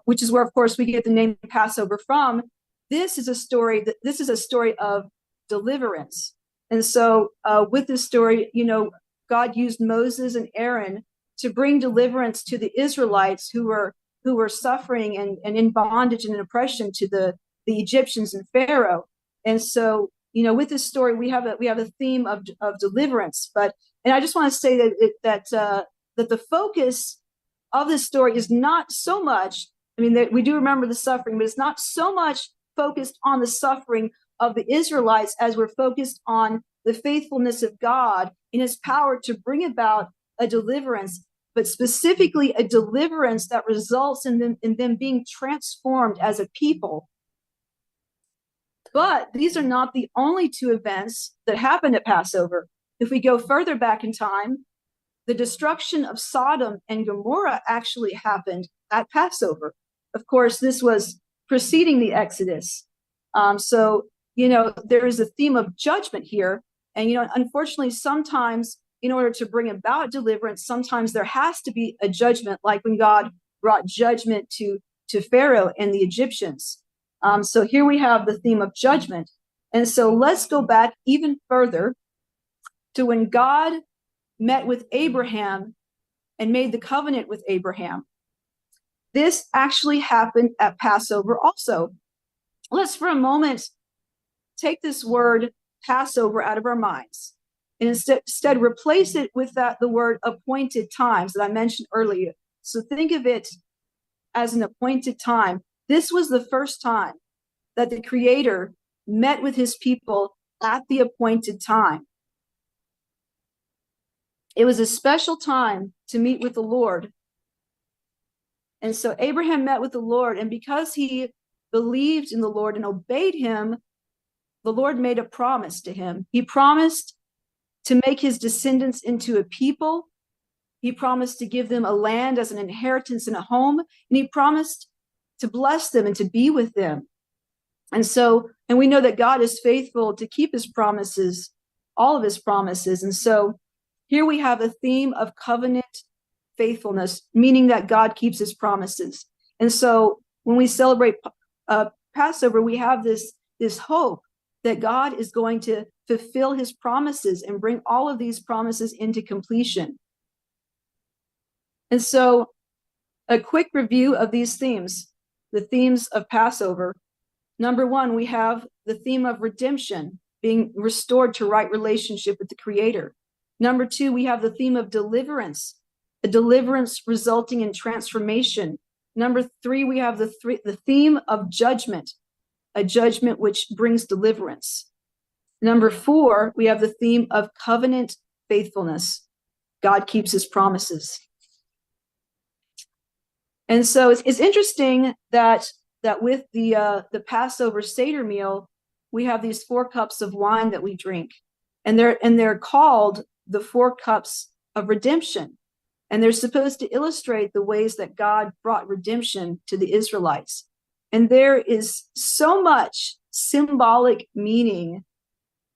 S10: which is where, of course, we get the name Passover from. This is a story of deliverance. And so with this story, God used Moses and Aaron to bring deliverance to the Israelites who were suffering and in bondage and in oppression to the Egyptians and Pharaoh. And so, with this story, we have a theme of deliverance. And I just want to say that the focus of this story is not so much, that we do remember the suffering, but it's not so much focused on the suffering of the Israelites as we're focused on the faithfulness of God in his power to bring about a deliverance, but specifically a deliverance that results in them being transformed as a people. But these are not the only two events that happened at Passover. If we go further back in time, the destruction of Sodom and Gomorrah actually happened at Passover. Of course, this was preceding the Exodus. So there is a theme of judgment here. And, unfortunately, sometimes in order to bring about deliverance, sometimes there has to be a judgment, like when God brought judgment to Pharaoh and the Egyptians. So here we have the theme of judgment. And so let's go back even further to when God met with Abraham and made the covenant with Abraham. This actually happened at Passover also. Let's for a moment take this word Passover out of our minds and instead replace it with the word appointed times that I mentioned earlier. So think of it as an appointed time. This was the first time that the Creator met with his people at the appointed time. It was a special time to meet with the Lord. And so Abraham met with the Lord, and because he believed in the Lord and obeyed him, the Lord made a promise to him. He promised to make his descendants into a people. He promised to give them a land as an inheritance and a home. And he promised to bless them and to be with them. And we know that God is faithful to keep his promises, all of his promises. And so here we have a theme of covenant faithfulness, meaning that God keeps his promises. And so when we celebrate Passover, we have this hope that God is going to fulfill his promises and bring all of these promises into completion. And so a quick review of these themes, the themes of Passover. Number one, we have the theme of redemption, being restored to right relationship with the Creator. Number two, we have the theme of deliverance, a deliverance resulting in transformation. Number three, we have the theme of judgment, a judgment which brings deliverance. Number four, we have the theme of covenant faithfulness. God keeps his promises. And so it's interesting that with the Passover Seder meal, we have these 4 cups of wine that we drink, and they're called the 4 cups of redemption. And they're supposed to illustrate the ways that God brought redemption to the Israelites. And there is so much symbolic meaning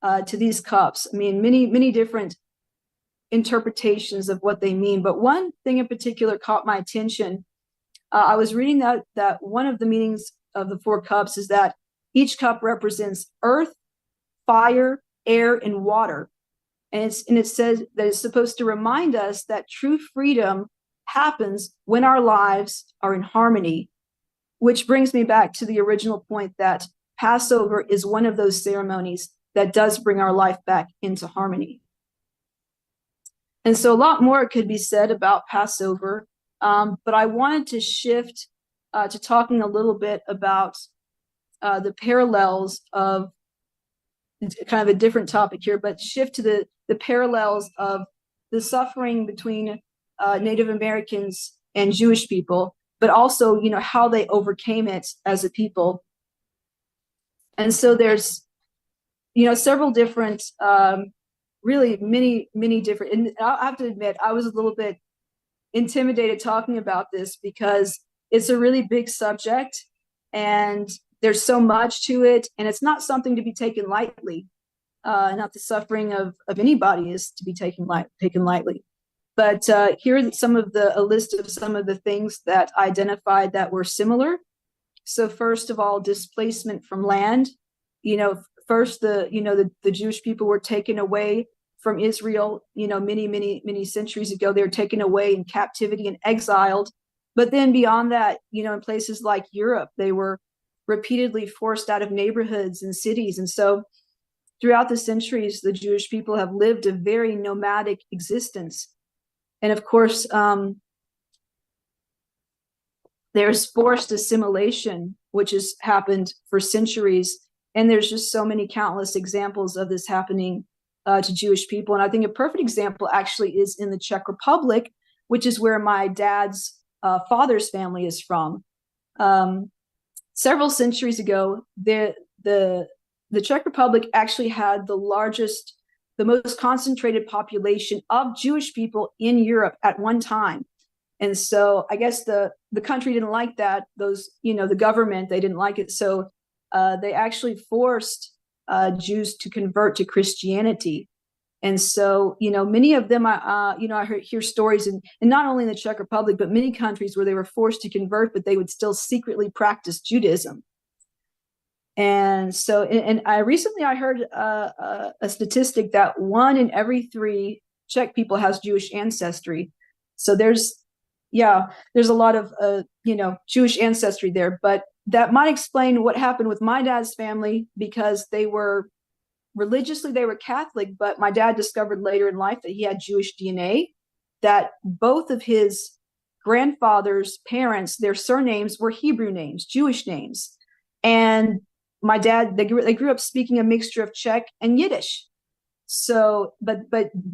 S10: to these cups. Many, many different interpretations of what they mean. But one thing in particular caught my attention. I was reading that one of the meanings of the 4 cups is that each cup represents earth, fire, air, and water. And it says that it's supposed to remind us that true freedom happens when our lives are in harmony, which brings me back to the original point that Passover is one of those ceremonies that does bring our life back into harmony. And so a lot more could be said about Passover, but I wanted to shift to talking a little bit about the parallels of, it's kind of a different topic here, but shift to the parallels of the suffering between Native Americans and Jewish people, but also, you know, how they overcame it as a people. And so there's, you know, several different, really many different, and I have to admit, I was a little bit intimidated talking about this because it's a really big subject and there's so much to it, and it's not something to be taken lightly. Not the suffering of anybody is to be taken lightly. But here are a list of some of the things that I identified that were similar. So first of all, displacement from land. You know, first the Jewish people were taken away from Israel, you know, many centuries ago. They were taken away in captivity and exiled. But then beyond that, you know, in places like Europe, they were repeatedly forced out of neighborhoods and cities. And so throughout the centuries, the Jewish people have lived a very nomadic existence. And of course, there's forced assimilation, which has happened for centuries. And there's just so many countless examples of this happening to Jewish people. And I think a perfect example actually is in the Czech Republic, which is where my dad's father's family is from. Several centuries ago, the Czech Republic actually had the most concentrated population of Jewish people in Europe at one time. And so I guess the country didn't like that. The government, they didn't like it. So they actually forced Jews to convert to Christianity. And so, you know, many of them, I hear stories, and not only in the Czech Republic, but many countries where they were forced to convert, but they would still secretly practice Judaism. And so, and I recently heard a statistic that 1 in every 3 Czech people has Jewish ancestry. So there's a lot of Jewish ancestry there. But that might explain what happened with my dad's family, because they were religiously, they were Catholic, but my dad discovered later in life that he had Jewish DNA, that both of his grandfather's parents, their surnames were Hebrew names, Jewish names. And my dad, they grew up speaking a mixture of Czech and Yiddish. So, but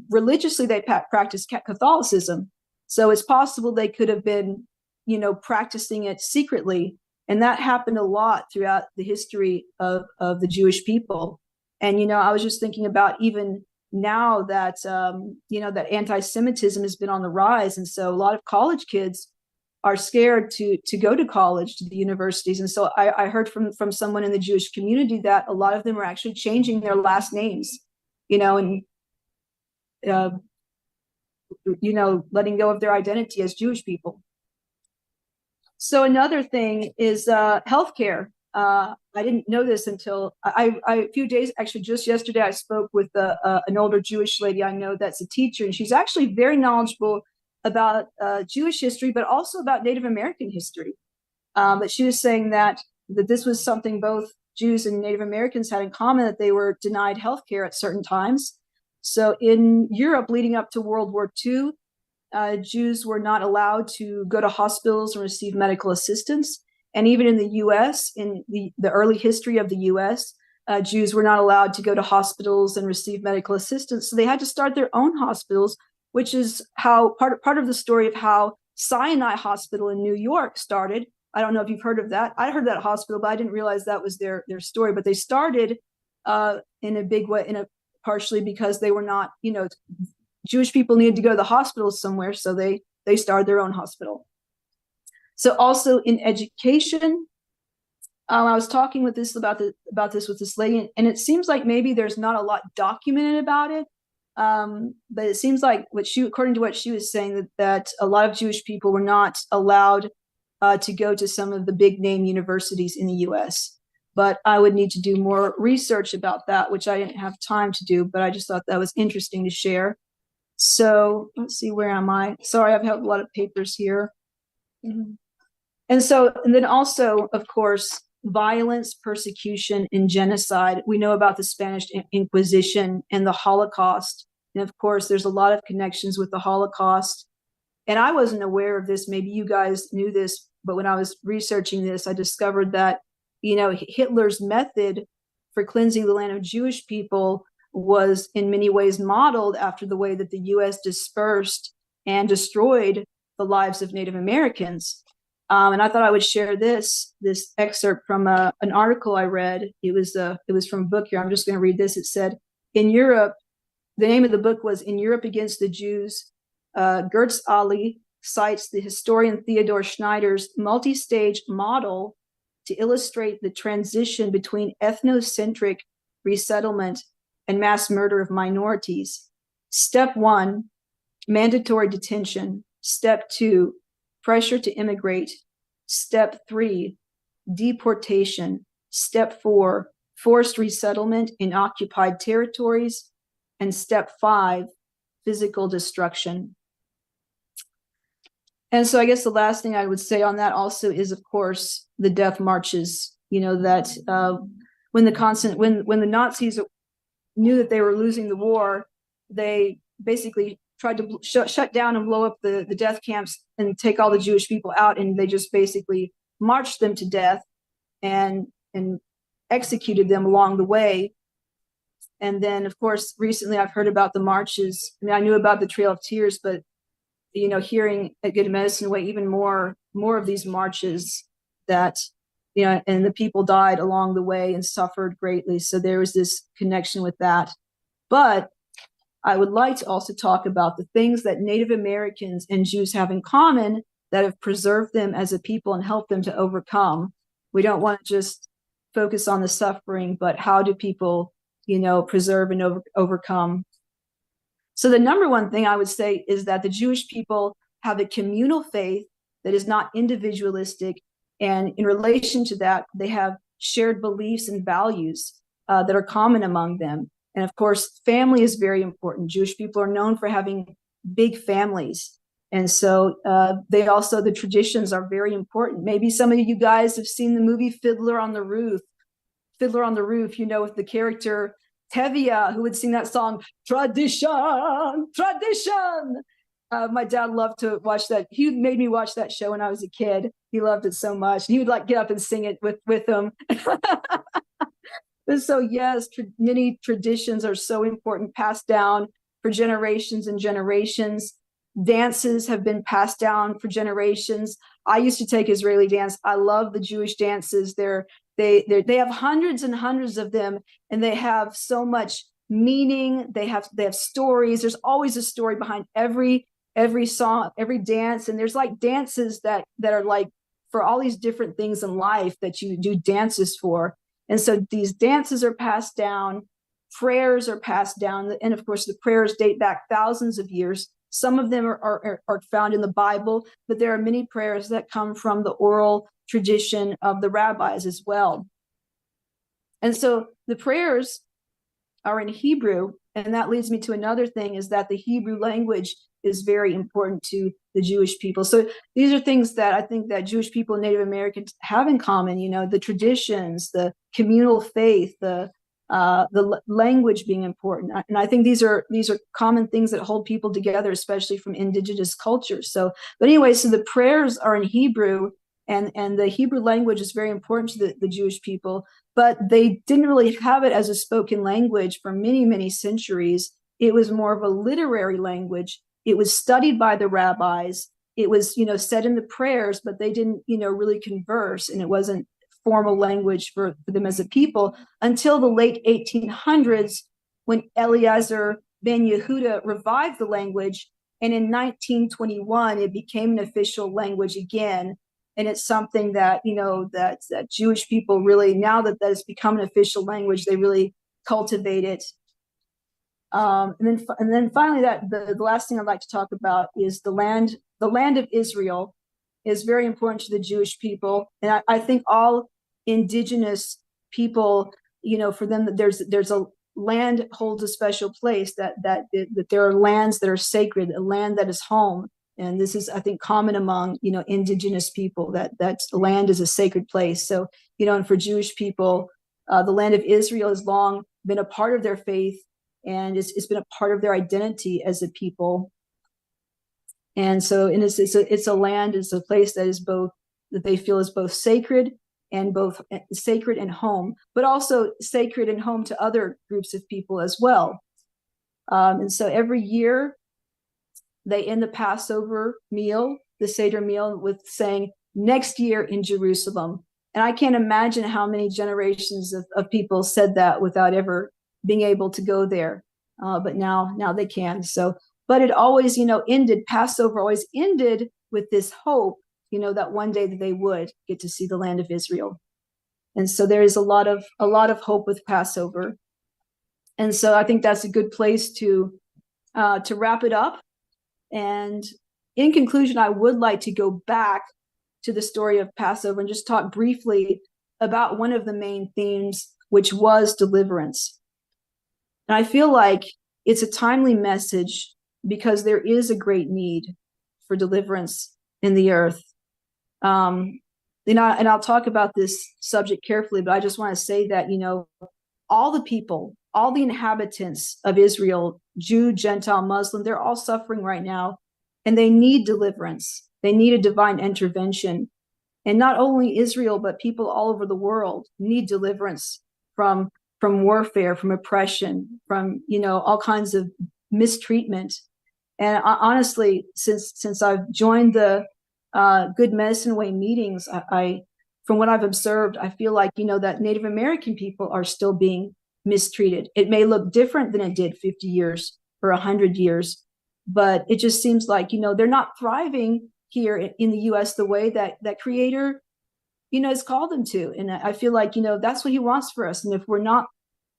S10: religiously they practiced Catholicism. So it's possible they could have been, you know, practicing it secretly. And that happened a lot throughout the history of the Jewish people. And, you know, I was just thinking about even now that, that anti-Semitism has been on the rise. And so a lot of college kids are scared to go to college, to the universities. And so I heard from someone in the Jewish community that a lot of them are actually changing their last names, you know, and, letting go of their identity as Jewish people. So another thing is healthcare. I didn't know this until a few days, actually just yesterday, I spoke with an older Jewish lady I know that's a teacher, and she's actually very knowledgeable about Jewish history, but also about Native American history. But she was saying that this was something both Jews and Native Americans had in common, that they were denied healthcare at certain times. So in Europe, leading up to World War II, Jews were not allowed to go to hospitals and receive medical assistance. And even in the U.S., in the early history of the U.S., Jews were not allowed to go to hospitals and receive medical assistance. So they had to start their own hospitals, which is how part of the story of how Sinai Hospital in New York started. I don't know if you've heard of that. I heard that hospital, but I didn't realize that was their story. But they started in a big way, partially because they were not, Jewish people needed to go to the hospitals somewhere, so they started their own hospital. So also in education, I was talking about this with this lady, and it seems like maybe there's not a lot documented about it. But it seems like according to what she was saying, that a lot of Jewish people were not allowed to go to some of the big name universities in the U.S. but I would need to do more research about that, which I didn't have time to do, but I just thought that was interesting to share. So let's see, where am I? Sorry, I've had a lot of papers here. And then also, of course, violence, persecution, and genocide. We know about the Spanish Inquisition and the Holocaust. And of course, there's a lot of connections with the Holocaust. And I wasn't aware of this. Maybe you guys knew this, but when I was researching this, I discovered that, Hitler's method for cleansing the land of Jewish people was in many ways modeled after the way that the U.S. dispersed and destroyed the lives of Native Americans. And I thought I would share this excerpt from an article I read. It was from a book here. I'm just going to read this. It said, in Europe, the name of the book was In Europe Against the Jews. Gertz Ali cites the historian Theodore Schneider's multi-stage model to illustrate the transition between ethnocentric resettlement and mass murder of minorities. Step 1, mandatory detention. Step 2, pressure to immigrate. Step 3, deportation. Step 4, forced resettlement in occupied territories. And step 5, physical destruction. And so I guess the last thing I would say on that also is, of course, the death marches, that when the Nazis knew that they were losing the war, they basically tried to shut down and blow up the death camps and take all the Jewish people out. And they just basically marched them to death and executed them along the way. And then, of course, recently I've heard about the marches. I knew about the Trail of Tears, but hearing at Good Medicine Way, even more of these marches that, and the people died along the way and suffered greatly. So there was this connection with that. But I would like to also talk about the things that Native Americans and Jews have in common that have preserved them as a people and helped them to overcome. We don't want to just focus on the suffering, but how do people, preserve and overcome. So the number one thing I would say is that the Jewish people have a communal faith that is not individualistic. And in relation to that, they have shared beliefs and values that are common among them. And of course, family is very important. Jewish people are known for having big families. And so the traditions are very important. Maybe some of you guys have seen the movie Fiddler on the Roof, with the character Tevye, who would sing that song, Tradition, Tradition. My dad loved to watch that. He made me watch that show when I was a kid. He loved it so much. He would get up and sing it with him. So yes, many traditions are so important, passed down for generations and generations. Dances have been passed down for generations. I used to take Israeli dance. I love the Jewish dances. They have hundreds and hundreds of them, and they have so much meaning. They have stories. There's always a story behind every song, every dance. And there's dances that are for all these different things in life that you do dances for. And so these dances are passed down, prayers are passed down, and of course the prayers date back thousands of years. Some of them are found in the Bible, but there are many prayers that come from the oral tradition of the rabbis as well. And so the prayers are in Hebrew, and that leads me to another thing, is that the Hebrew language is very important to the Jewish people. So these are things that I think that Jewish people and Native Americans have in common, the traditions, the communal faith, the language being important. And I think these are common things that hold people together, especially from indigenous cultures. So the prayers are in Hebrew, and the Hebrew language is very important to the Jewish people, but they didn't really have it as a spoken language for many, many centuries. It was more of a literary language. It was studied by the rabbis. It was, said in the prayers, but they didn't, really converse, and it wasn't formal language for them as a people until the late 1800s, when Eliezer ben Yehuda revived the language. And in 1921, it became an official language again. And it's something that, that Jewish people really, now that has become an official language, they really cultivate it. And then finally, the last thing I'd like to talk about is the land of Israel is very important to the Jewish people. And I think all indigenous people, for them, there's a land holds a special place, that there are lands that are sacred, a land that is home. And this is, I think, common among, indigenous people, that land is a sacred place. So, and for Jewish people, the land of Israel has long been a part of their faith, and it's been a part of their identity as a people. And so it's a land, it's a place that is both, that they feel is both sacred and home, but also sacred and home to other groups of people as well. And so every year they end the Passover meal, the Seder meal, with saying, next year in Jerusalem. And I can't imagine how many generations of people said that without ever being able to go there. But now they can. So, but it always, ended, Passover always ended with this hope, that one day that they would get to see the land of Israel. And so there is a lot of hope with Passover. And so I think that's a good place to wrap it up. And in conclusion, I would like to go back to the story of Passover and just talk briefly about one of the main themes, which was deliverance. And I feel like it's a timely message because there is a great need for deliverance in the earth. And I'll talk about this subject carefully, but I just want to say that, all the people, all the inhabitants of Israel, Jew, Gentile, Muslim, they're all suffering right now, and they need deliverance. They need a divine intervention. And not only Israel, but people all over the world need deliverance from warfare, from oppression, from, all kinds of mistreatment. And honestly, since I've joined the Good Medicine Way meetings, I from what I've observed, I feel like, that Native American people are still being mistreated. It may look different than it did 50 years or 100 years, but it just seems like, they're not thriving here in the U.S. the way that Creator, has called them to. And I feel like, that's what He wants for us. And if we're not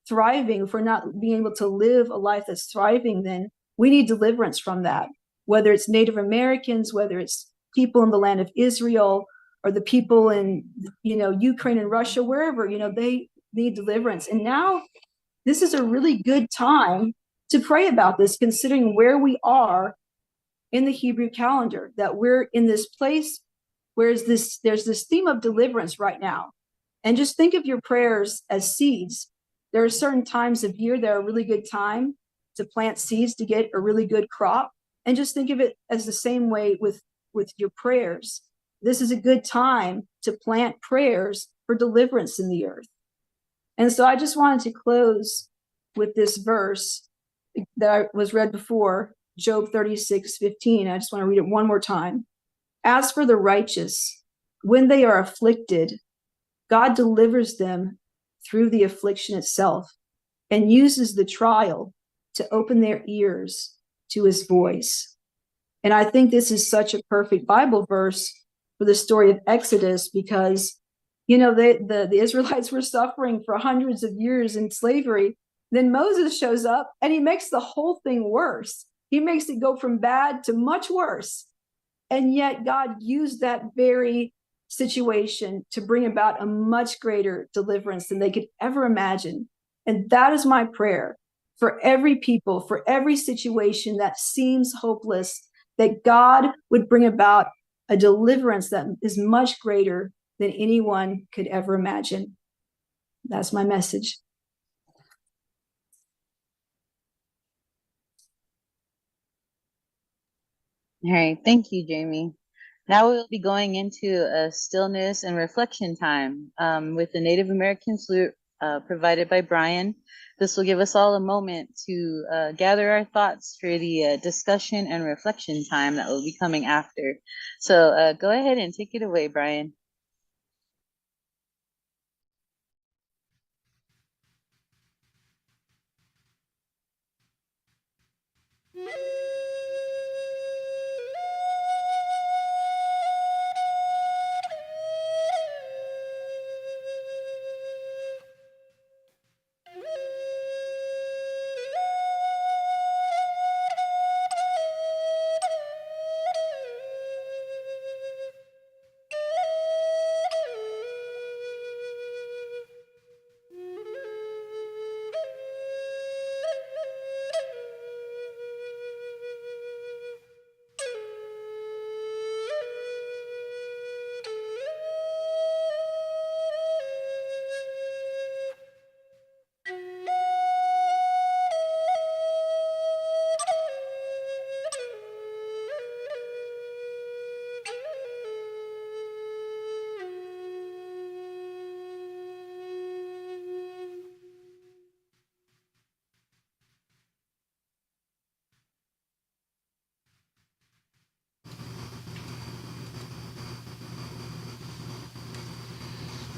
S10: thriving, if we're not being able to live a life that's thriving, then we need deliverance from that. Whether it's Native Americans, whether it's people in the land of Israel, or the people in, Ukraine and Russia, wherever, they need deliverance. And now this is a really good time to pray about this, considering where we are in the Hebrew calendar, that we're in this place where there's this theme of deliverance right now. And just think of your prayers as seeds. There are certain times of year that are a really good time to plant seeds to get a really good crop. And just think of it as the same way with your prayers. This is a good time to plant prayers for deliverance in the earth. And so I just wanted to close with this verse that was read before, Job 36:15. I just want to read it one more time. As for the righteous, when they are afflicted, God delivers them through the affliction itself and uses the trial to open their ears to His voice. And I think this is such a perfect Bible verse for the story of Exodus, because, the Israelites were suffering for hundreds of years in slavery. Then Moses shows up and he makes the whole thing worse. He makes it go from bad to much worse. And yet God used that very situation to bring about a much greater deliverance than they could ever imagine. And that is my prayer for every people, for every situation that seems hopeless, that God would bring about a deliverance that is much greater than anyone could ever imagine. That's my message.
S2: All right, thank you, Jamie. Now we'll be going into a stillness and reflection time with the Native American flute provided by Brian. This will give us all a moment to gather our thoughts for the discussion and reflection time that will be coming after. So go ahead and take it away, Brian.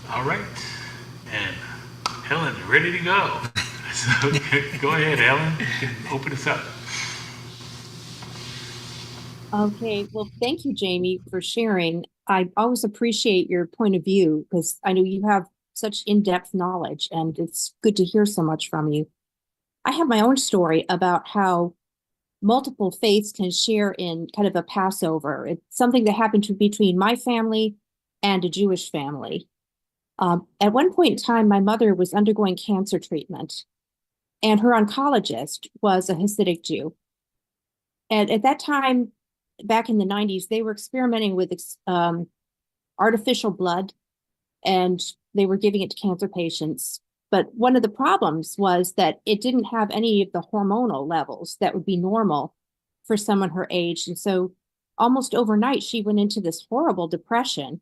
S1: All right. And Helen, ready to go. So go ahead, Helen. You can open us up.
S11: Okay, well, thank you, Jamie, for sharing. I always appreciate your point of view because I know you have such in-depth knowledge and it's good to hear so much from you. I have my own story about how multiple faiths can share in kind of a Passover. It's something that happened between my family and a Jewish family. At one point in time, my mother was undergoing cancer treatment, and her oncologist was a Hasidic Jew. And at that time, back in the 90s, they were experimenting with artificial blood, and they were giving it to cancer patients. But one of the problems was that it didn't have any of the hormonal levels that would be normal for someone her age. And so almost overnight, she went into this horrible depression.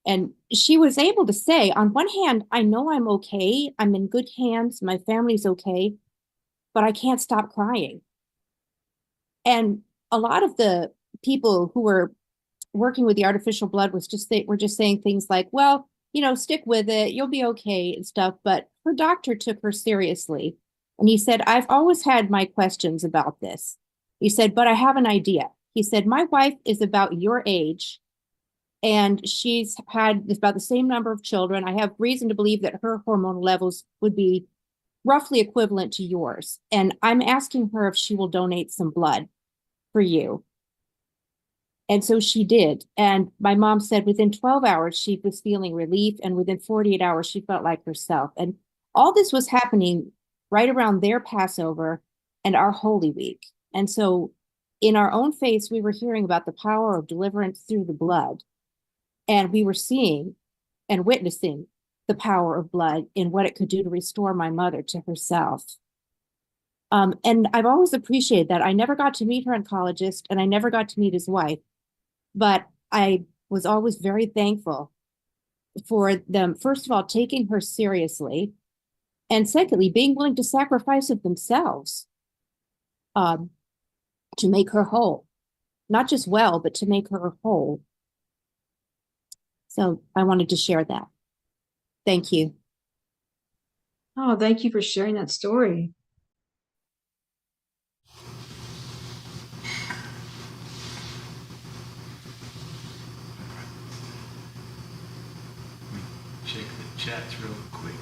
S11: And she was able to say, on one hand, I know I'm okay. I'm in good hands. My family's okay, but I can't stop crying. And a lot of the people who were working with the artificial blood were just saying things like, well, stick with it, you'll be okay and stuff. But her doctor took her seriously. And he said, I've always had my questions about this. He said, but I have an idea. He said, my wife is about your age and she's had about the same number of children. I have reason to believe that her hormonal levels would be roughly equivalent to yours. And I'm asking her if she will donate some blood for you. And so she did. And my mom said within 12 hours, she was feeling relief. And within 48 hours, she felt like herself. And all this was happening right around their Passover and our Holy Week. And so in our own faiths, we were hearing about the power of deliverance through the blood. And we were seeing and witnessing the power of blood in what it could do to restore my mother to herself. And I've always appreciated that. I never got to meet her oncologist and I never got to meet his wife. But I was always very thankful for them, first of all, taking her seriously, and secondly, being willing to sacrifice of themselves to make her whole. Not just well, but to make her whole. So I wanted to share that. Thank you.
S10: Oh, thank you for sharing that story.
S1: Check the chats real quick.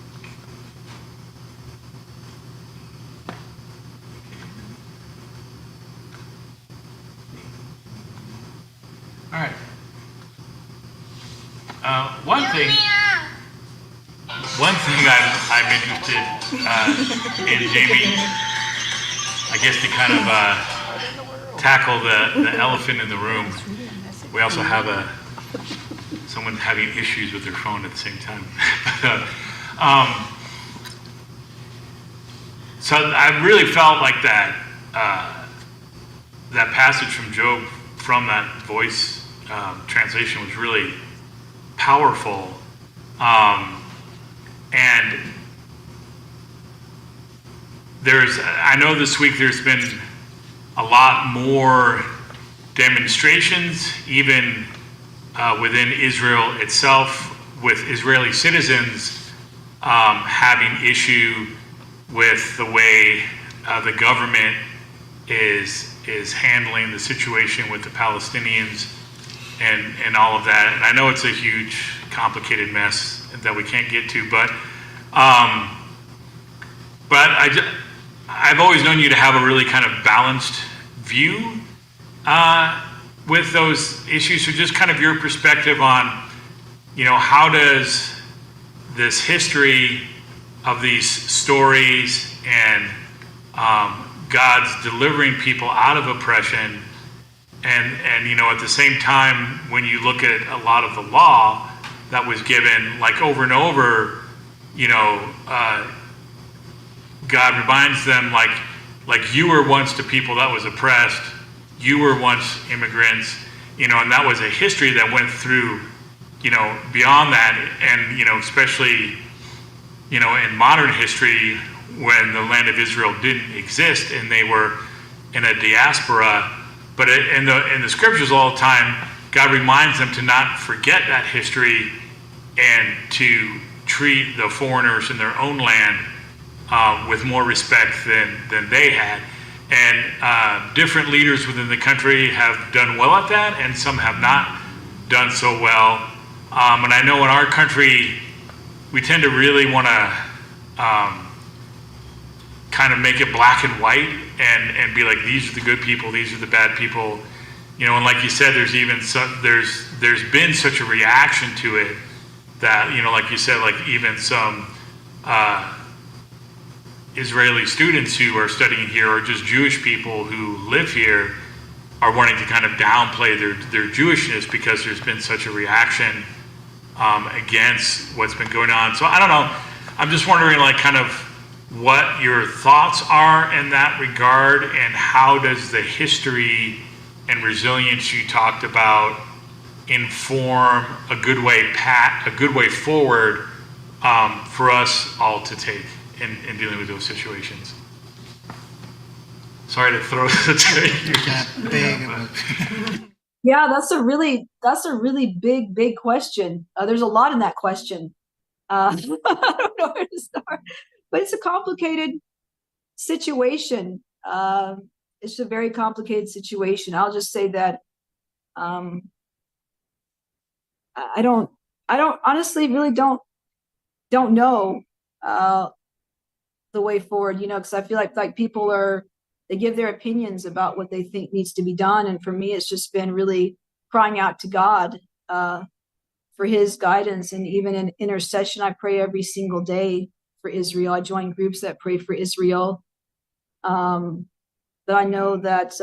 S1: All right. One thing I'm interested in, Jamie, I guess to kind of tackle the elephant in the room. We also have someone having issues with their phone at the same time. So I really felt like that passage from Job, from that voice translation, was really powerful. And I know this week there's been a lot more demonstrations, even within Israel itself, with Israeli citizens having issue with the way the government is handling the situation with the Palestinians and all of that. And I know it's a huge, complicated mess that we can't get to, but I've always known you to have a really kind of balanced view with those issues. So just kind of your perspective on, how does this history of these stories and God's delivering people out of oppression, and at the same time, when you look at a lot of the law that was given, like over and over, God reminds them, like you were once the people that was oppressed, you were once immigrants, and that was a history that went through, beyond that, and especially, in modern history, when the land of Israel didn't exist and they were in a diaspora. But in the scriptures all the time, God reminds them to not forget that history and to treat the foreigners in their own land with more respect than they had. And different leaders within the country have done well at that, and some have not done so well. And I know in our country, we tend to really want to kind of make it black and white and be like, these are the good people, these are the bad people. You know, and like you said, there's even some, there's been such a reaction to it that, you know, like you said, like even some Israeli students who are studying here, or just Jewish people who live here, are wanting to kind of downplay their Jewishness because there's been such a reaction against what's been going on. So I don't know. I'm just wondering, like, kind of what your thoughts are in that regard, and how does the history and resilience you talked about inform a good way forward for us all to take in dealing with those situations. Sorry to throw the
S10: Yeah, that's a really big question. There's a lot in that question. I don't know where to start, but it's a complicated situation. It's a very complicated situation. I'll just say that I don't honestly really don't know the way forward, you know, because I feel like people they give their opinions about what they think needs to be done. And for me, it's just been really crying out to God for his guidance. And even in intercession, I pray every single day for Israel. I join groups that pray for Israel. But I know that,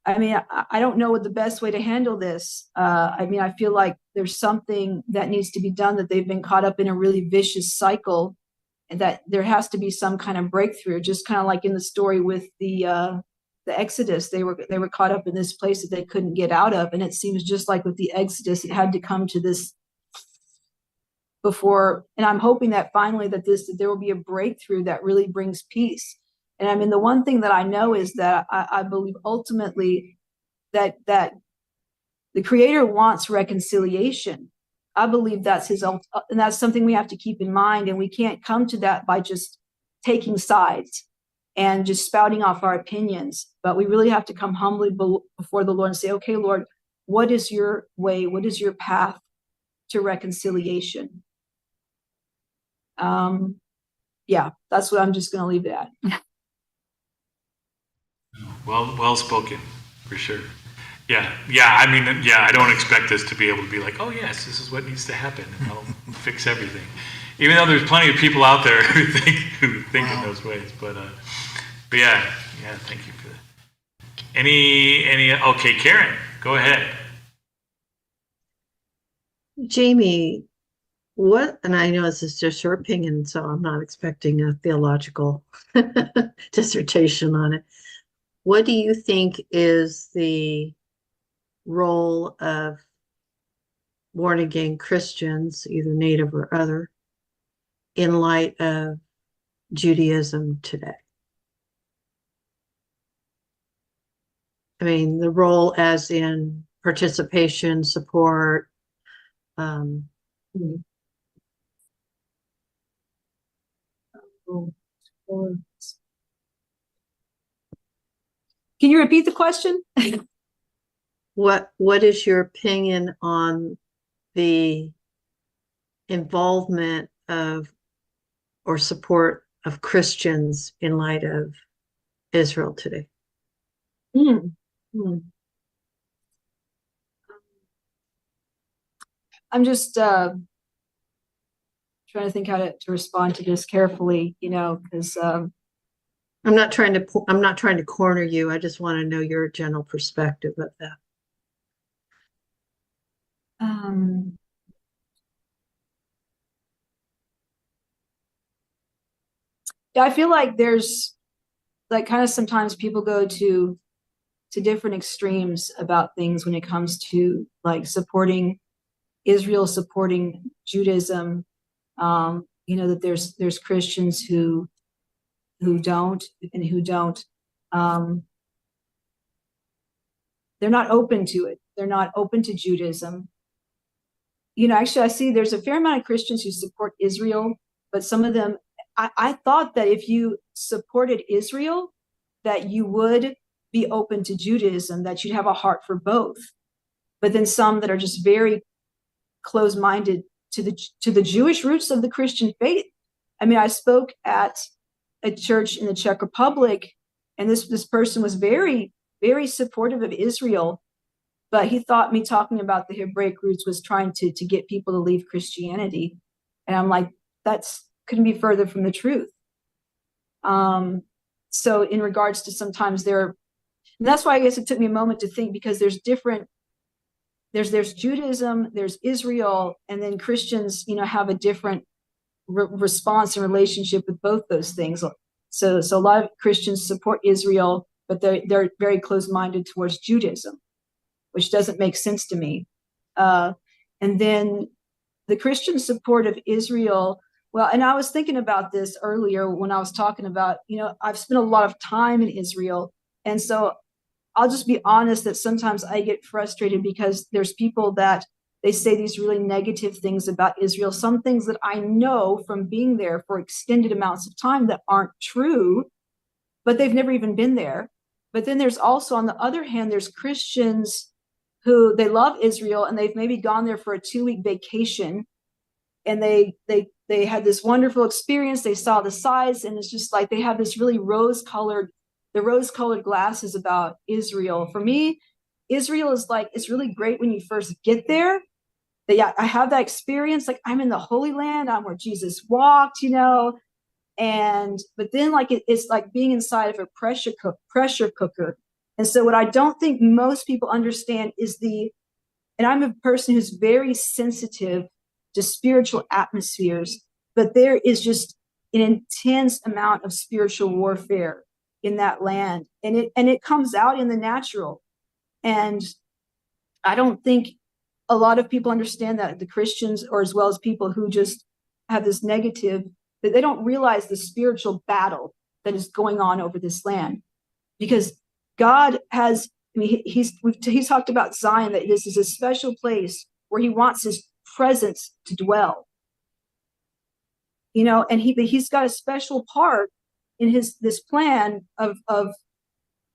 S10: I don't know what the best way to handle this. I feel like there's something that needs to be done, that they've been caught up in a really vicious cycle, and that there has to be some kind of breakthrough, just kind of like in the story with the Exodus. They were caught up in this place that they couldn't get out of. And it seems just like with the Exodus, it had to come to this before. And I'm hoping that finally that there will be a breakthrough that really brings peace. And I mean, the one thing that I know is that I believe ultimately that the Creator wants reconciliation. I believe that's and that's something we have to keep in mind. And we can't come to that by just taking sides and just spouting off our opinions. But we really have to come humbly before the Lord and say, okay, Lord, what is your way? What is your path to reconciliation? Yeah, that's what I'm just going to leave it at.
S1: Well spoken, for sure. Yeah. I mean, I don't expect us to be able to be like, oh yes, this is what needs to happen, and I'll fix everything. Even though there's plenty of people out there who think in those ways. But yeah, thank you for that. Okay, Karen, go ahead.
S8: Jamie, and I know this is just your opinion, so I'm not expecting a theological dissertation on it. What do you think is the role of born again Christians, either native or other, in light of Judaism today? I mean, the role as in participation, support.
S10: Can you repeat the question?
S8: What is your opinion on the involvement of or support of Christians in light of Israel today?
S10: I'm just trying to think how to respond to this carefully, you know, because
S8: I'm not trying to corner you. I just want to know your general perspective of that.
S10: Yeah, I feel like there's like kind of sometimes people go to different extremes about things when it comes to like supporting Israel, supporting Judaism. You know, that there's Christians who don't, and who don't. They're not open to it. They're not open to Judaism. actually I see there's a fair amount of Christians who support Israel, but some of them, I thought that if you supported Israel, that you would be open to Judaism, that you'd have a heart for both. But then some that are just very close-minded to the Jewish roots of the Christian faith. I mean, I spoke at a church in the Czech Republic, and this person was very, very supportive of Israel, but he thought me talking about the Hebraic roots was trying to get people to leave Christianity. And I'm like, that's couldn't be further from the truth. So in regards to sometimes and that's why I guess it took me a moment to think, because there's Judaism, there's Israel, and then Christians, have a different response and relationship with both those things. So a lot of Christians support Israel, but they're very close-minded towards Judaism, which doesn't make sense to me. And then the Christian support of Israel, well, and I was thinking about this earlier when I was talking about, I've spent a lot of time in Israel. And so I'll just be honest that sometimes I get frustrated because there's people that they say these really negative things about Israel, some things that I know from being there for extended amounts of time that aren't true, but they've never even been there. But then there's also, on the other hand, there's Christians who they love Israel and they've maybe gone there for a 2-week vacation, and they had this wonderful experience. They saw the sights, and it's just like they have this really rose-colored glasses about Israel. For me, Israel is like, it's really great when you first get there. But yeah, I have that experience. Like, I'm in the Holy Land. I'm where Jesus walked, but then like it's like being inside of a pressure cooker. And so what I don't think most people understand is and I'm a person who's very sensitive to spiritual atmospheres, but there is just an intense amount of spiritual warfare in that land, and it comes out in the natural. And I don't think a lot of people understand that, the Christians, or as well as people who just have this negative, that they don't realize the spiritual battle that is going on over this land. Because God has, he's talked about Zion, that this is a special place where he wants his presence to dwell. And he's got a special part in this plan of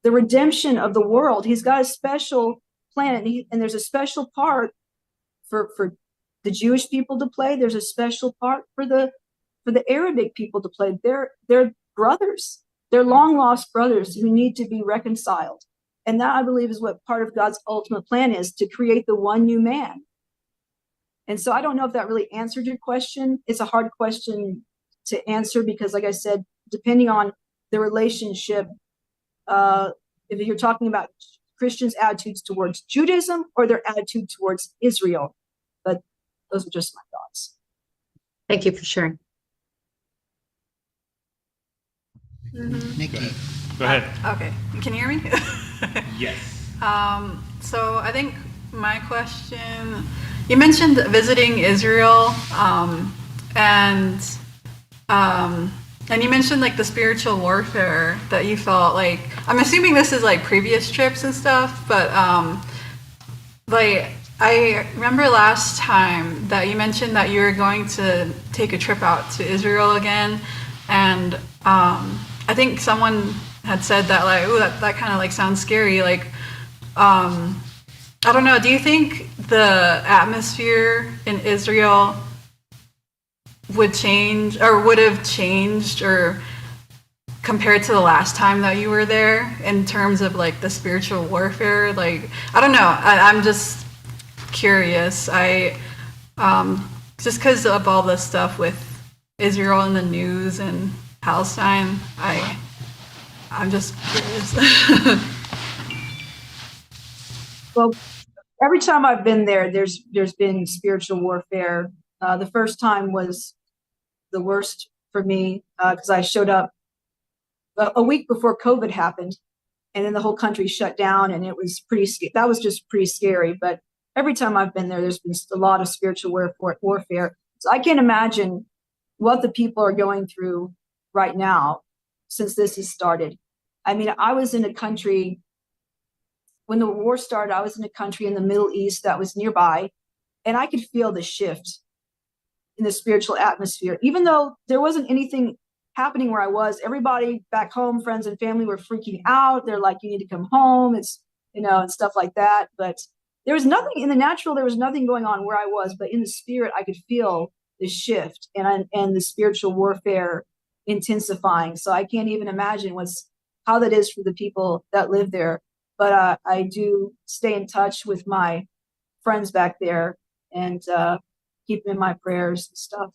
S10: the redemption of the world. He's got a special plan, and there's a special part for the Jewish people to play. There's a special part for the Arabic people to play. They're brothers. They're long lost brothers who need to be reconciled. And that, I believe, is what part of God's ultimate plan is, to create the one new man. And so I don't know if that really answered your question. It's a hard question to answer because, like I said, depending on the relationship, if you're talking about Christians' attitudes towards Judaism or their attitude towards Israel. But those are just my thoughts.
S8: Thank you for sharing.
S5: Nikki.
S1: Go ahead.
S12: Okay, can you hear me?
S1: Yes.
S12: So I think my question, you mentioned visiting Israel, and you mentioned like the spiritual warfare that you felt. Like, I'm assuming this is like previous trips and stuff, but like I remember last time that you mentioned that you were going to take a trip out to Israel again, and I think someone had said that like, oh, that kind of like sounds scary. Like, I don't know. Do you think the atmosphere in Israel would change, or would have changed, or compared to the last time that you were there, in terms of like the spiritual warfare? Like, I don't know. I'm just curious. Just because of all the stuff with Israel in the news and Palestine, I'm just curious.
S10: Well, every time I've been there, there's been spiritual warfare. The first time was the worst for me because I showed up a week before COVID happened, and then the whole country shut down, and it was that was just pretty scary. But every time I've been there, there's been a lot of spiritual warfare. So I can't imagine what the people are going through right now since this has started. I mean, I was in a country when the war started. I was in a country in the Middle East that was nearby, and I could feel the shift in the spiritual atmosphere. Even though there wasn't anything happening where I was, everybody back home, friends and family, were freaking out. They're like, you need to come home. It's, and stuff like that. But there was nothing in the natural. There was nothing going on where I was, but in the spirit, I could feel the shift and the spiritual warfare intensifying. So I can't even imagine how that is for the people that live there. But I do stay in touch with my friends back there and keep them in my prayers and stuff.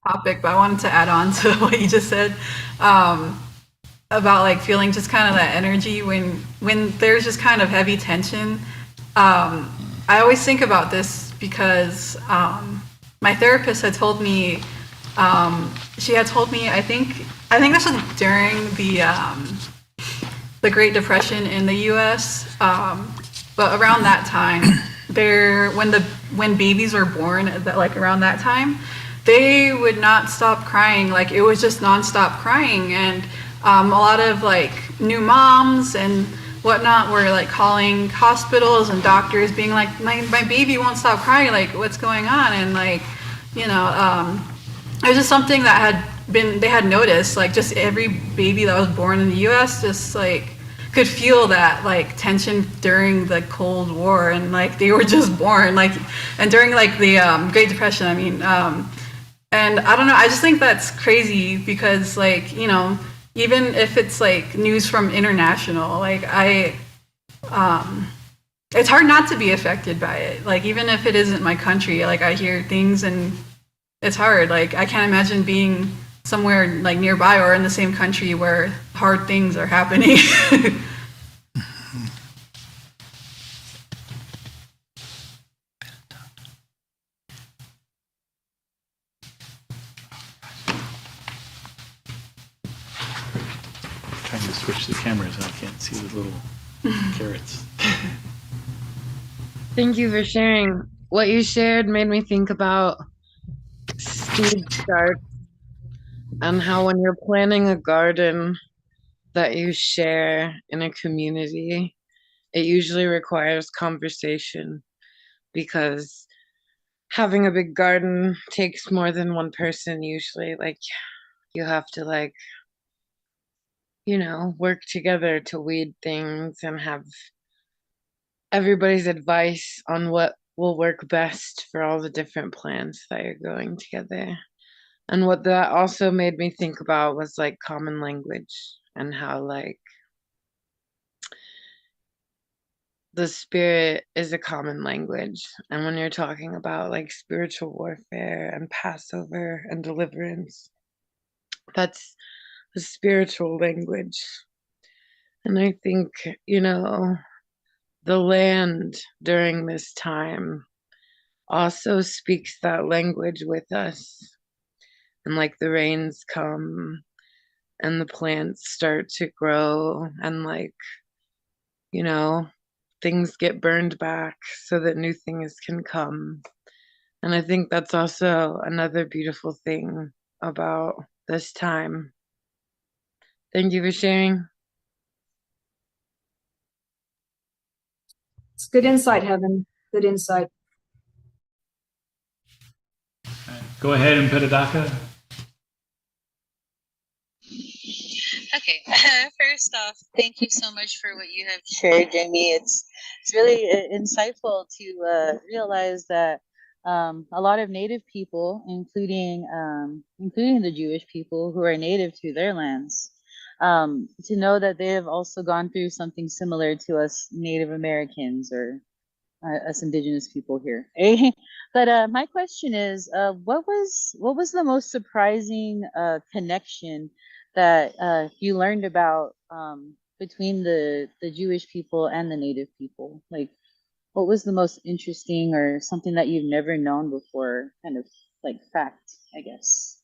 S12: Topic, but I wanted to add on to what you just said about like feeling just kind of that energy when there's just kind of heavy tension. I always think about this because my therapist had told me, she had told me, I think this was during the Great Depression in the U.S. But around that time, when babies were born, around that time, they would not stop crying. Like it was just nonstop crying, and a lot of like new moms and whatnot were like calling hospitals and doctors, being like, my baby won't stop crying. Like what's going on? And like, it was just something that they had noticed. Like just every baby that was born in the U.S. just like could feel that like tension during the Cold War, and like they were just born and during like the Great Depression. I mean. And I don't know, I just think that's crazy because like, even if it's like news from international, like it's hard not to be affected by it. Like even if it isn't my country, like I hear things and it's hard. Like I can't imagine being somewhere like nearby or in the same country where hard things are happening.
S1: Trying to switch the cameras, I can't see the little carrots.
S6: Thank you for sharing. What you shared made me think about seed starts and how when you're planting a garden that you share in a community, it usually requires conversation because having a big garden takes more than one person usually. Like you have to work together to weed things and have everybody's advice on what will work best for all the different plants that you're growing together. And what that also made me think about was like common language and how like the spirit is a common language. And when you're talking about like spiritual warfare and Passover and deliverance, that's the spiritual language. And I think, the land during this time also speaks that language with us. And like the rains come and the plants start to grow and like, things get burned back so that new things can come. And I think that's also another beautiful thing about this time. Thank you for sharing.
S10: It's good insight, Heaven. Good insight.
S1: Go ahead and Pitadaka.
S2: Okay, first off, thank you so much for what you have shared, Jamie. It's really insightful to realize that a lot of Native people, including the Jewish people who are native to their lands, to know that they have also gone through something similar to us Native Americans or us indigenous people here. But my question is, what was the most surprising connection that you learned about between the Jewish people and the Native people? Like, what was the most interesting or something that you've never known before, kind of like fact, I guess?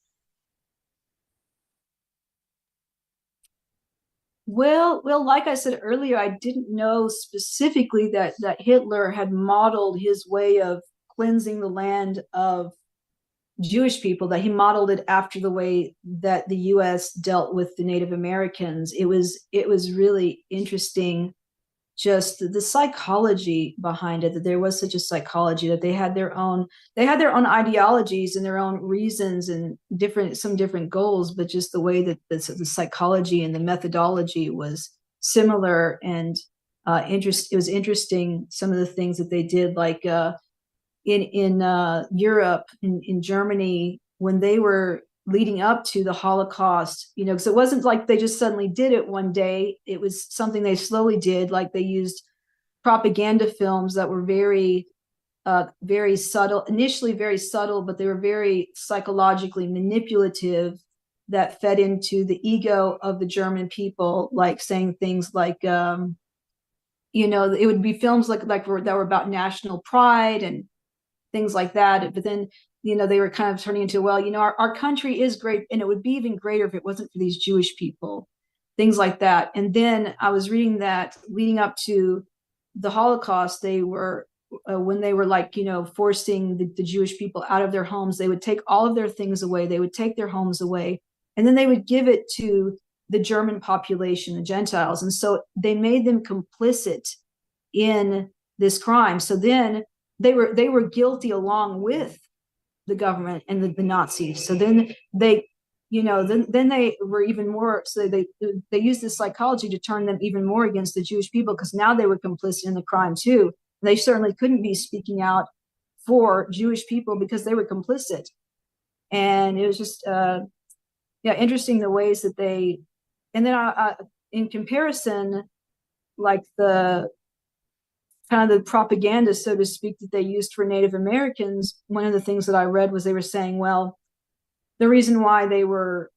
S10: Well, like I said earlier, I didn't know specifically that Hitler had modeled his way of cleansing the land of Jewish people, that he modeled it after the way that the US dealt with the Native Americans. It was really interesting just the psychology behind it, that there was such a psychology, that they had their own ideologies and their own reasons and some different goals, but just the way that the psychology and the methodology was similar. And it was interesting, some of the things that they did, like in Europe, in Germany, when they were leading up to the Holocaust, because it wasn't like they just suddenly did it one day. It was something they slowly did. Like they used propaganda films that were very subtle, initially very subtle, but they were very psychologically manipulative, that fed into the ego of the German people, like saying things like, it would be films that were about national pride and things like that. But then, they were kind of turning into, well, our country is great, and it would be even greater if it wasn't for these Jewish people, things like that. And then I was reading that leading up to the Holocaust, they were, when they were forcing the Jewish people out of their homes, they would take all of their things away. They would take their homes away, and then they would give it to the German population, the Gentiles. And so they made them complicit in this crime. So then they were guilty along with the government and the Nazis. So then they, then they were even more. So they used this psychology to turn them even more against the Jewish people, because now they were complicit in the crime too. They certainly couldn't be speaking out for Jewish people because they were complicit. And it was just, interesting the ways that they. And then in comparison, like the kind of the propaganda, so to speak, that they used for Native Americans, one of the things that I read was they were saying, well, the reason why they were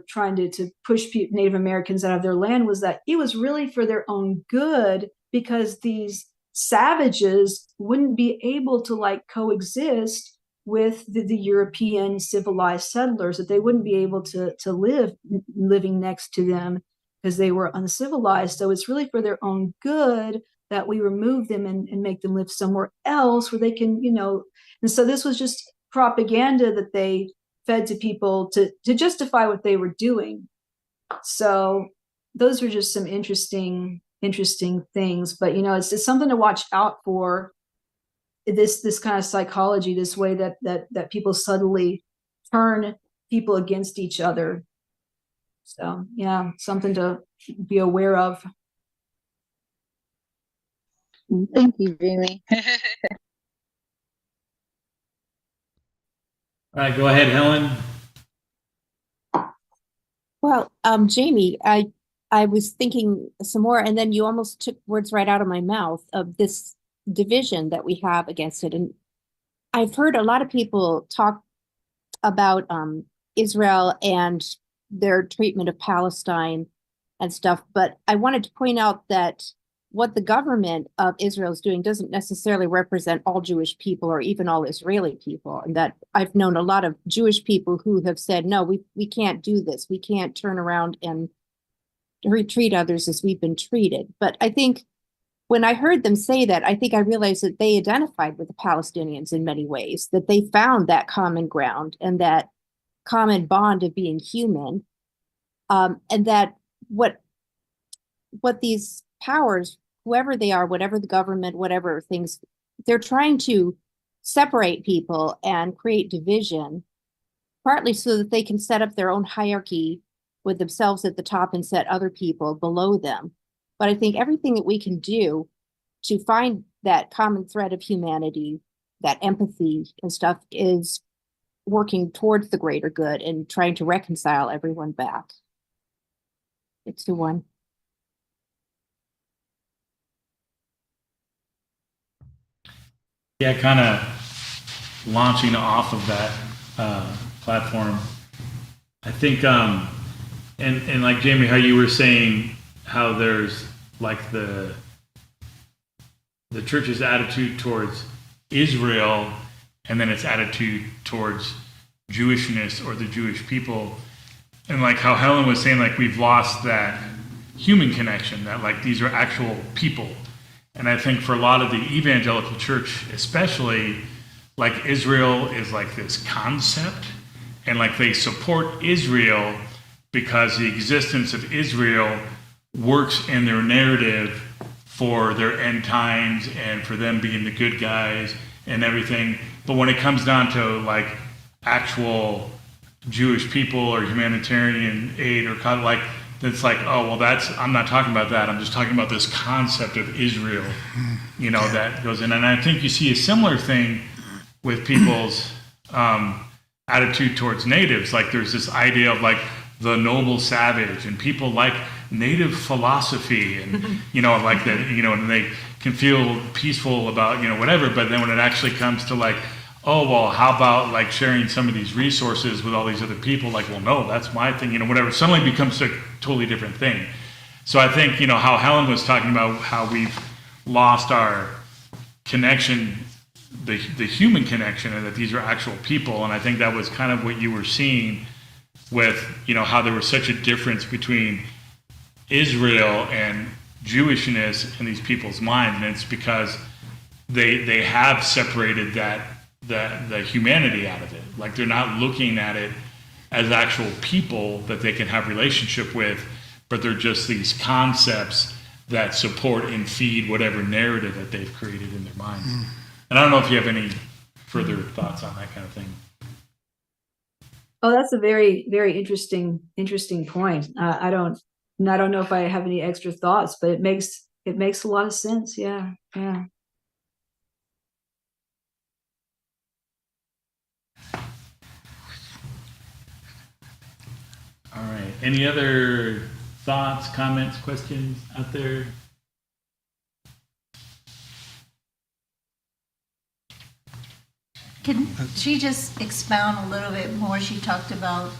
S10: trying to push Native Americans out of their land was that it was really for their own good, because these savages wouldn't be able to coexist with the European civilized settlers, that they wouldn't be able to living next to them because they were uncivilized. So it's really for their own good that we remove them and make them live somewhere else where they can, and so this was just propaganda that they fed to people to justify what they were doing. So those were just some interesting things. But it's something to watch out for, this kind of psychology, this way that people subtly turn people against each other. So yeah, something to be aware of.
S2: Thank you, Jamie.
S1: All right, go ahead, Helen.
S11: Well, Jamie, I was thinking some more, and then you almost took words right out of my mouth, of this division that we have against it. And I've heard a lot of people talk about Israel and their treatment of Palestine and stuff, but I wanted to point out that what the government of Israel is doing doesn't necessarily represent all Jewish people or even all Israeli people. And that I've known a lot of Jewish people who have said, no, we can't do this. We can't turn around and treat others as we've been treated. But I think when I heard them say that, I think I realized that they identified with the Palestinians in many ways, that they found that common ground and that common bond of being human. And that what these powers, whoever they are, whatever the government, whatever things, they're trying to separate people and create division, partly so that they can set up their own hierarchy with themselves at the top and set other people below them. But I think everything that we can do to find that common thread of humanity, that empathy and stuff, is working towards the greater good and trying to reconcile everyone back. It's the one.
S1: Yeah, kind of launching off of that platform. I think, and like Jamie, how you were saying how there's like the church's attitude towards Israel, and then its attitude towards Jewishness or the Jewish people, and like how Helen was saying, like we've lost that human connection, that like these are actual people. And I think for a lot of the evangelical church, especially, like Israel is like this concept, and like they support Israel because the existence of Israel works in their narrative for their end times and for them being the good guys and everything. But when it comes down to like actual Jewish people or humanitarian aid or like, it's like, oh, well, I'm not talking about that. I'm just talking about this concept of Israel, that goes in. And I think you see a similar thing with people's attitude towards natives. Like there's this idea of like the noble savage, and people like native philosophy, and like that, and they can feel peaceful about whatever. But then when it actually comes to like, oh, well, how about like sharing some of these resources with all these other people? Like, well, no, that's my thing, whatever. Suddenly becomes a totally different thing. So I think, how Helen was talking about how we've lost our connection, the human connection, and that these are actual people. And I think that was kind of what you were seeing with, how there was such a difference between Israel and Jewishness in these people's minds. And it's because they have separated the humanity out of it. Like they're not looking at it as actual people that they can have relationship with, but they're just these concepts that support and feed whatever narrative that they've created in their minds. And I don't know if you have any further thoughts on that kind of thing.
S10: Oh, that's a very, very interesting point. I don't know if I have any extra thoughts, but it makes a lot of sense. Yeah.
S1: All right. Any other thoughts, comments, questions out there?
S4: Can she just expound a little bit more? She talked about,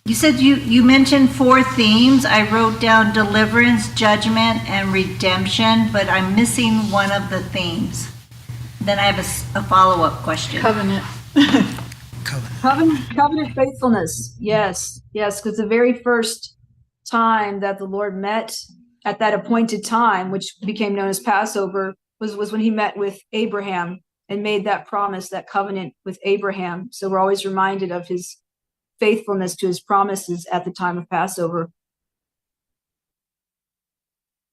S4: you said you mentioned 4 themes. I wrote down deliverance, judgment, and redemption, but I'm missing one of the themes. Then I have a follow-up question.
S12: Covenant.
S10: Covenant faithfulness. Yes, because the very first time that the Lord met at that appointed time, which became known as Passover, was when he met with Abraham and made that promise, that covenant with Abraham. So we're always reminded of his faithfulness to his promises at the time of Passover.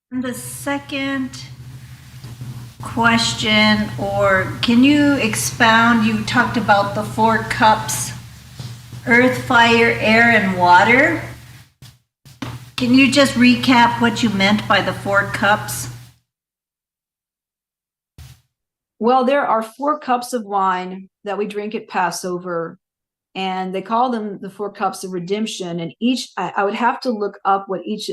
S4: And the second question, or can you expound? You talked about the 4 cups: earth, fire, air, and water. Can you just recap what you meant by the 4 cups?
S10: Well, there are 4 cups of wine that we drink at Passover, and they call them the 4 cups of redemption. And each, I would have to look up what each,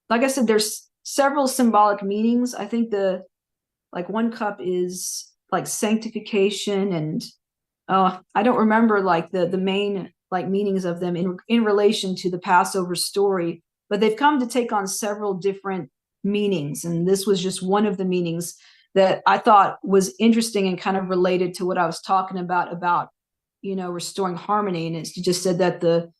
S10: like I said, there's several symbolic meanings. I think one cup is like sanctification, and I don't remember like the main like meanings of them in relation to the Passover story, but they've come to take on several different meanings. And this was just one of the meanings that I thought was interesting and kind of related to what I was talking about, restoring harmony. And it's just said that the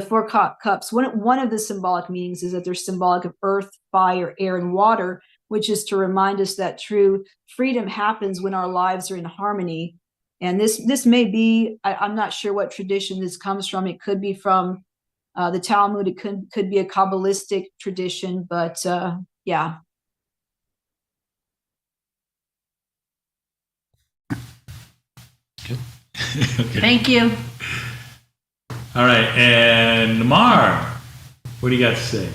S10: 4 cups, one of the symbolic meanings is that they're symbolic of earth, fire, air, and water, which is to remind us that true freedom happens when our lives are in harmony. And this may be, I'm not sure what tradition this comes from. It could be from the Talmud. It could be a Kabbalistic tradition, but yeah.
S1: Okay.
S4: Thank you.
S1: All right, and Namar, what do you got to say?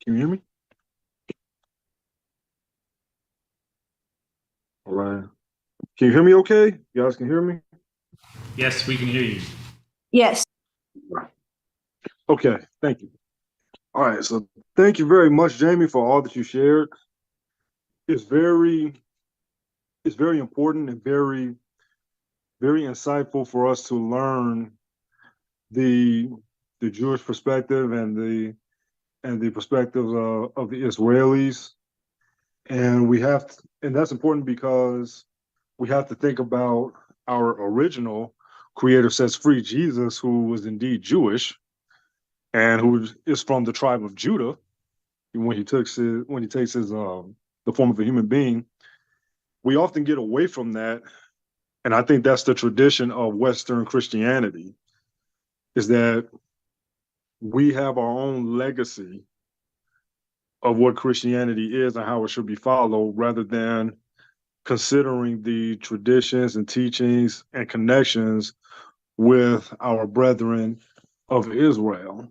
S13: Can you hear me? All right. Can you hear me okay? You guys can hear me?
S1: Yes, we can hear you.
S10: Yes.
S13: Okay, thank you. All right, so thank you very much, Jamie, for all that you shared. It's very important and very, very insightful for us to learn the Jewish perspective and the perspective of the Israelis. And that's important because we have to think about our original creator sets free, Jesus, who was indeed Jewish and who is from the tribe of Judah. When he takes the form of a human being, we often get away from that And I think that's the tradition of Western Christianity, is that we have our own legacy of what Christianity is and how it should be followed, rather than considering the traditions and teachings and connections with our brethren of Israel.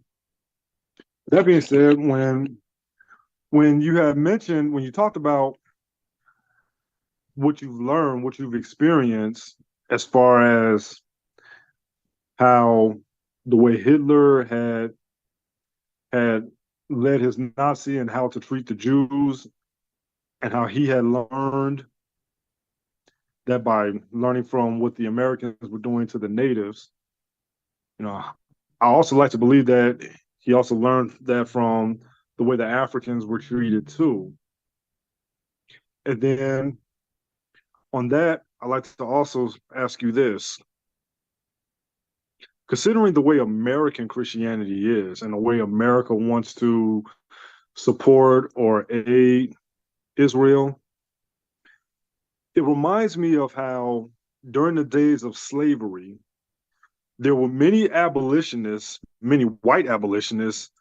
S13: That being said, when you have mentioned, when you talked about what you've learned, what you've experienced, as far as how the way Hitler had led his Nazi and how to treat the Jews, and how he had learned that by learning from what the Americans were doing to the natives, I also like to believe that he also learned that from the way the Africans were treated too. And then on that, I'd like to also ask you this. Considering the way American Christianity is and the way America wants to support or aid Israel, it reminds me of how during the days of slavery, there were many abolitionists, many white abolitionists,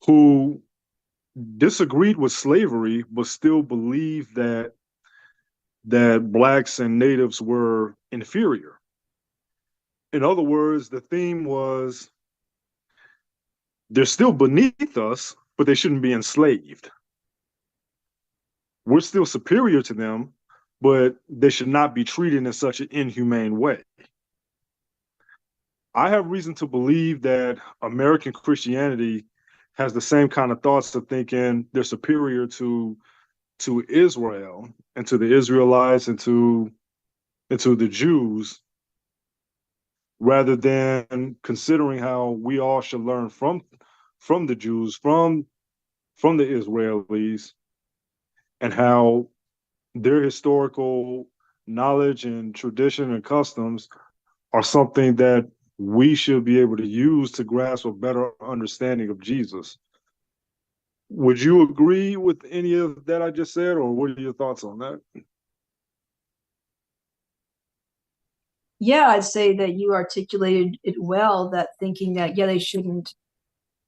S13: who disagreed with slavery but still believed that blacks and natives were inferior. In other words, the theme was they're still beneath us, but they shouldn't be enslaved. We're still superior to them, but they should not be treated in such an inhumane way. I have reason to believe that American Christianity has the same kind of thoughts of thinking they're superior to Israel and to the Israelites and to the Jews, rather than considering how we all should learn from the Jews, from the Israelis, and how their historical knowledge and tradition and customs are something that we should be able to use to grasp a better understanding of Jesus. Would you agree with any of that I just said, or what are your thoughts on that?
S10: Yeah, I'd say that you articulated it well, that thinking that, yeah, they shouldn't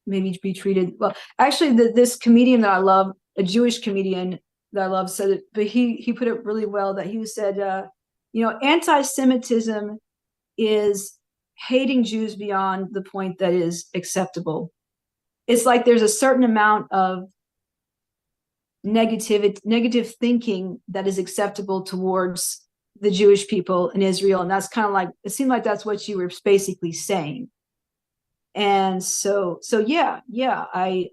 S10: maybe be treated well. Actually, this comedian that I love, a Jewish comedian that I love, said it, but he put it really well, that he said, anti-Semitism is hating Jews beyond the point that is acceptable. It's like there's a certain amount of negative thinking that is acceptable towards the Jewish people in Israel, and that's kind of like, it seemed like that's what you were basically saying. And so yeah, I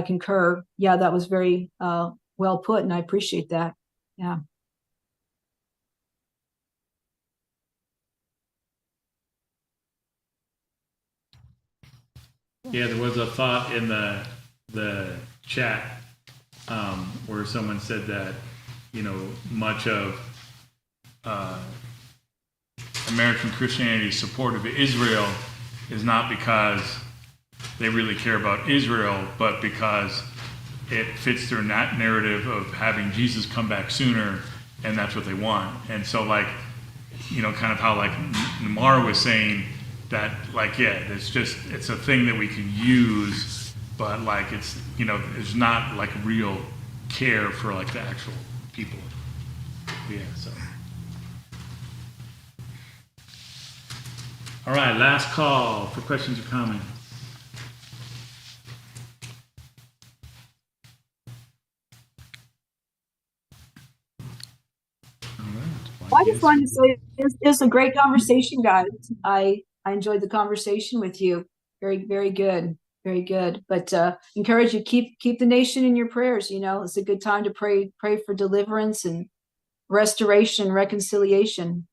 S10: concur. Yeah, that was very well put, and I appreciate that. Yeah.
S1: Yeah, there was a thought in the chat where someone said that, much of American Christianity's support of Israel is not because they really care about Israel, but because it fits their narrative of having Jesus come back sooner, and that's what they want. And so, kind of how Namara was saying that, it's a thing that we can use, but it's, there's not real care for the actual people. Yeah, so. All right, last call for questions or comments.
S10: Well, I just wanted to say it's a great conversation, guys. I enjoyed the conversation with you. Very, very good. Very good. But encourage you, keep the nation in your prayers. It's a good time to pray for deliverance and restoration and reconciliation.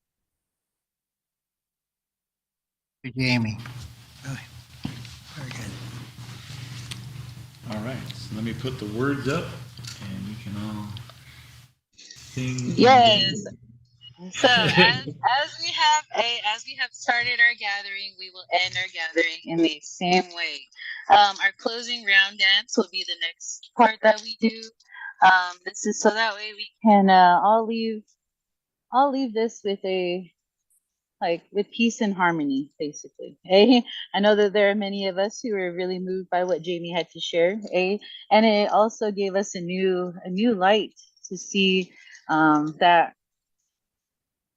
S5: Jamie. Really. Very good.
S1: All right, so let me put the words up and we can all sing.
S2: Yes. So as we have started our gathering, we will end our gathering in the same way. Our closing round dance will be the next part that we do. This is so that way we can all leave I'll leave this with a like with peace and harmony, basically. Eh? I know that there are many of us who were really moved by what Jamie had to share. And it also gave us a new light to see that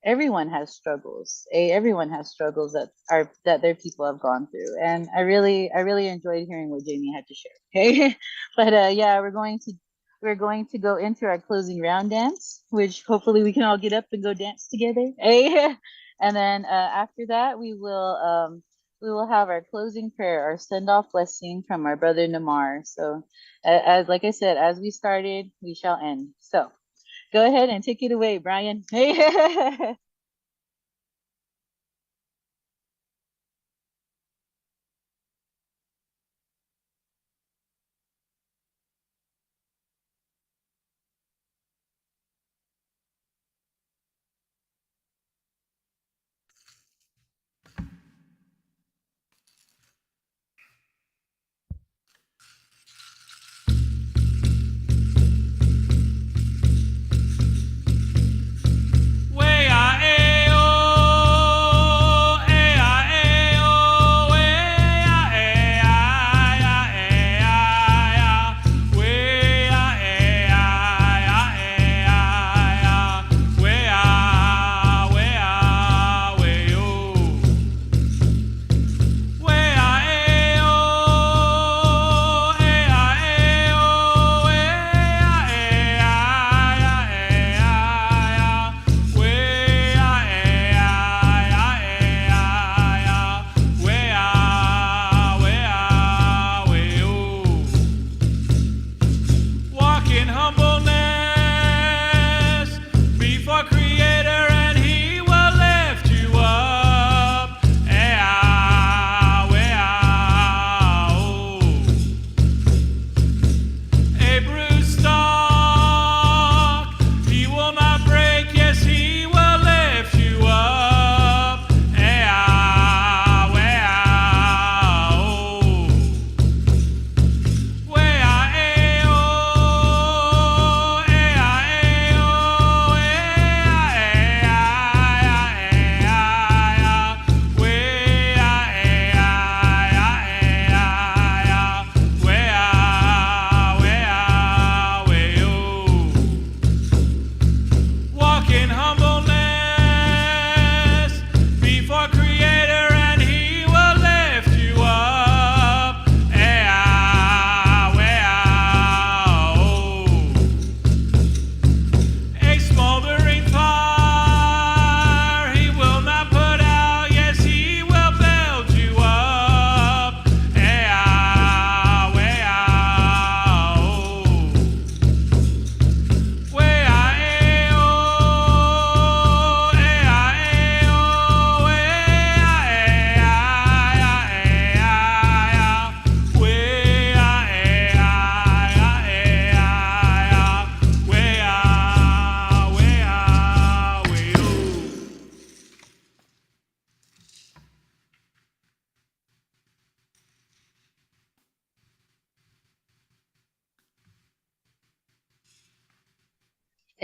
S2: everyone has struggles. Everyone has struggles that their people have gone through. And I really enjoyed hearing what Jamie had to share. Okay. But yeah, we're going to go into our closing round dance, which hopefully we can all get up and go dance together. And then after that we will have our closing prayer, our send off blessing from our brother Namar. So as like I said, as we started, we shall end. So go ahead and take it away, Brian. Hey.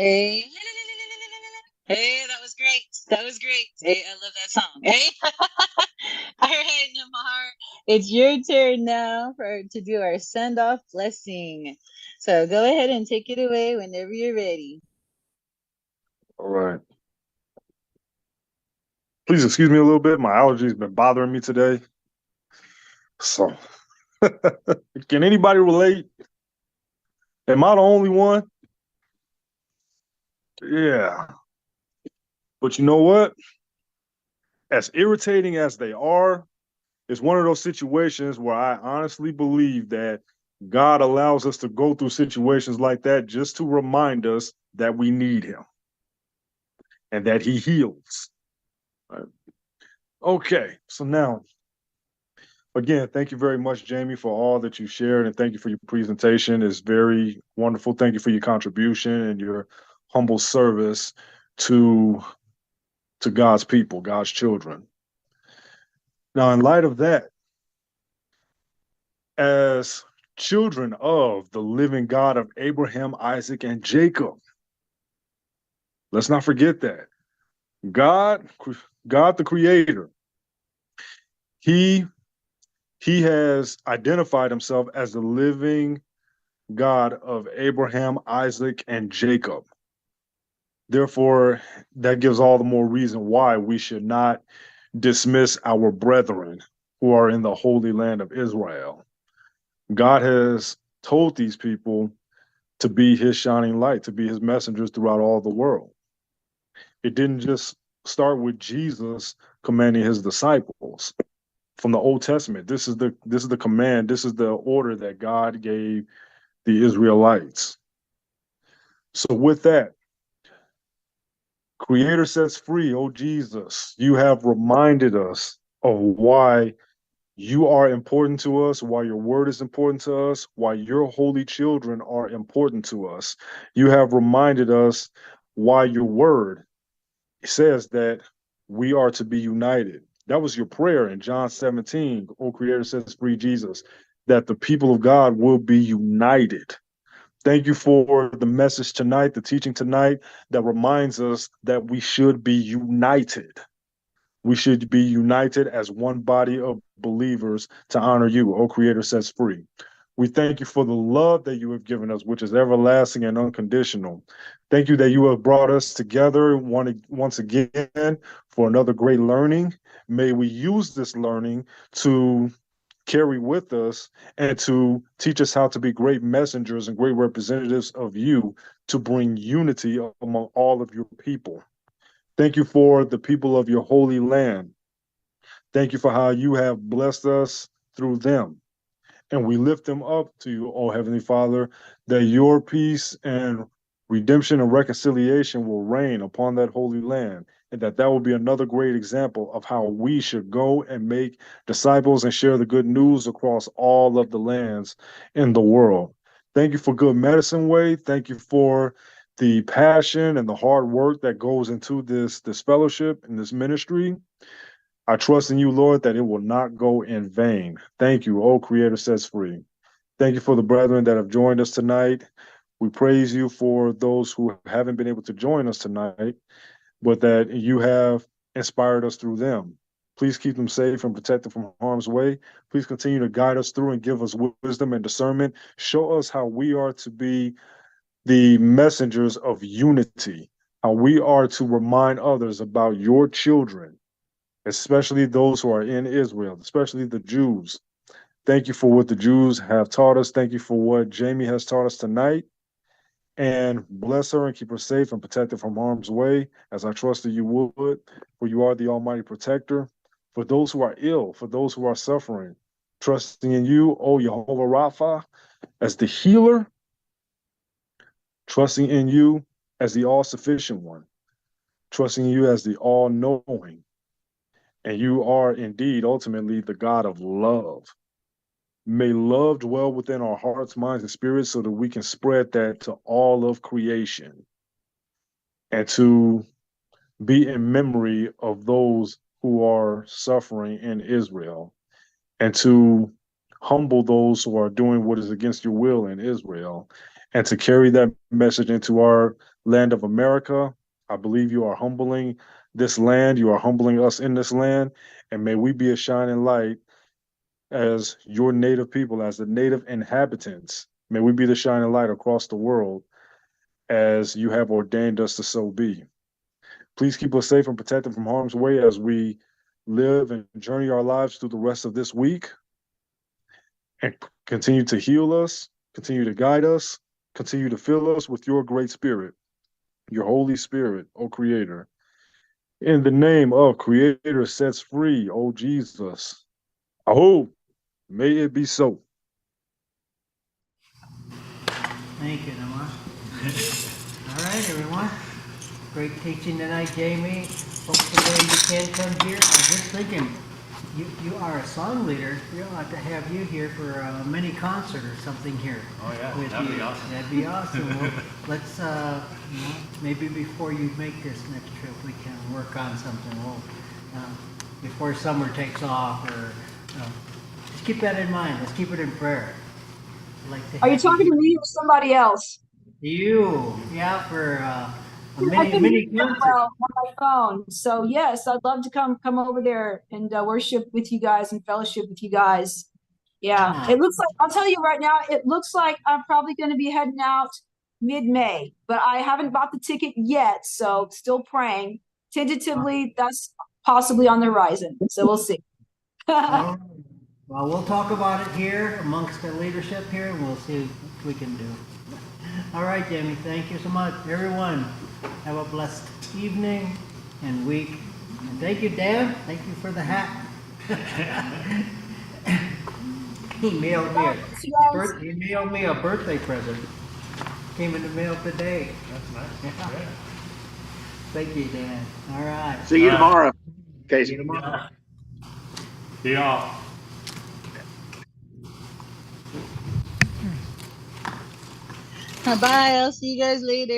S2: Hey, hey, that was great. That was great. Hey, I love that song. Hey, all right, Namar, it's your turn now to do our send off blessing. So go ahead and take it away whenever you're ready.
S13: All right. Please excuse me a little bit. My allergies been bothering me today. So, can anybody relate? Am I the only one? Yeah. But you know what? As irritating as they are, it's one of those situations where I honestly believe that God allows us to go through situations like that just to remind us that we need Him and that He heals. Right? Okay, so now, again, thank you very much, Jamie, for all that you shared, and thank you for your presentation. It's very wonderful. Thank you for your contribution and your humble service to God's people, God's children. Now, in light of that, as children of the living God of Abraham, Isaac, and Jacob, let's not forget that. God, God the Creator, He has identified Himself as the living God of Abraham, Isaac, and Jacob. Therefore, that gives all the more reason why we should not dismiss our brethren who are in the Holy Land of Israel. God has told these people to be His shining light, to be His messengers throughout all the world. It didn't just start with Jesus commanding His disciples from the Old Testament. This is the command, this is the order that God gave the Israelites. So with that, Creator sets free, oh Jesus, you have reminded us of why you are important to us, why your word is important to us, why your holy children are important to us. You have reminded us why your word says that we are to be united. That was your prayer in John 17, oh Creator sets free Jesus, that the people of God will be united. Thank you for the message tonight, the teaching tonight that reminds us that we should be united. We should be united as one body of believers to honor you, O Creator sets free. We thank you for the love that you have given us, which is everlasting and unconditional. Thank you that you have brought us together once again for another great learning. May we use this learning to carry with us and to teach us how to be great messengers and great representatives of you to bring unity among all of your people. Thank you for the people of your holy land. Thank you for how you have blessed us through them. And we lift them up to you, O Heavenly Father, that your peace and redemption and reconciliation will reign upon that holy land, and that will be another great example of how we should go and make disciples and share the good news across all of the lands in the world. Thank you for Good Medicine Way. Thank you for the passion and the hard work that goes into this fellowship and this ministry. I trust in you, Lord, that it will not go in vain. Thank you, O Creator sets free. Thank you for the brethren that have joined us tonight. We praise you for those who haven't been able to join us tonight, but that you have inspired us through them. Please keep them safe and protected from harm's way. Please continue to guide us through and give us wisdom and discernment. Show us how we are to be the messengers of unity, how we are to remind others about your children, especially those who are in Israel, especially the Jews. Thank you for what the Jews have taught us. Thank you for what Jamie has taught us tonight. And bless her and keep her safe and protected from harm's way, as I trust that you would, for you are the Almighty Protector. For those who are ill, for those who are suffering, trusting in you, O Jehovah Rapha, as the healer, trusting in you as the all-sufficient one, trusting in you as the all-knowing. And you are indeed ultimately the God of love. May love dwell within our hearts, minds, and spirits so that we can spread that to all of creation and to be in memory of those who are suffering in Israel and to humble those who are doing what is against your will in Israel and to carry that message into our land of America. I believe you are humbling this land. You are humbling us in this land. And may we be a shining light as your native people, as the native inhabitants. May we be the shining light across the world as you have ordained us to so be. Please keep us safe and protected from harm's way as we live and journey our lives through the rest of this week, and continue to heal us, continue to guide us, continue to fill us with your great spirit, your Holy Spirit, O Creator. In the name of Creator sets free, O Jesus. Aho, may it be so.
S5: Thank you, Noah. All right, everyone. Great teaching tonight, Jamie. Hopefully you can come here. I was just thinking, you are a song leader. We ought to have you here for a mini concert or something here.
S1: Oh yeah,
S5: with
S1: that'd
S5: you.
S1: be awesome.
S5: That'd be awesome. Well, let's, maybe before you make this next trip, we can work on something. We'll, before summer takes off, or just keep that in mind. Let's keep it in prayer. I'd like to
S10: Are you
S5: have
S10: talking to me or somebody else?
S5: you, yeah, for
S10: I can
S5: mini
S10: hear you
S5: concert.
S10: well on my phone. So yes, I'd love to come over there and worship with you guys and fellowship with you guys. Yeah,
S5: Ah.
S10: it looks like, I'll tell you right now, it looks like I'm probably going to be heading out mid-May, but I haven't bought the ticket yet, so still praying. Tentatively, that's possibly on the horizon, so we'll see.
S5: All right. Well, we'll talk about it here amongst the leadership here, and we'll see what we can do. All right, Jamie, thank you so much. Everyone, have a blessed evening and week. And thank you, Dan. Thank you for the hat. He mailed me a birthday present. Came in the mail today.
S1: That's nice.
S5: Yeah.
S1: Yeah.
S5: Thank you, Dan. All right.
S14: See you tomorrow. Okay.
S5: See you tomorrow.
S1: See y'all.
S2: Bye. I'll see you guys later.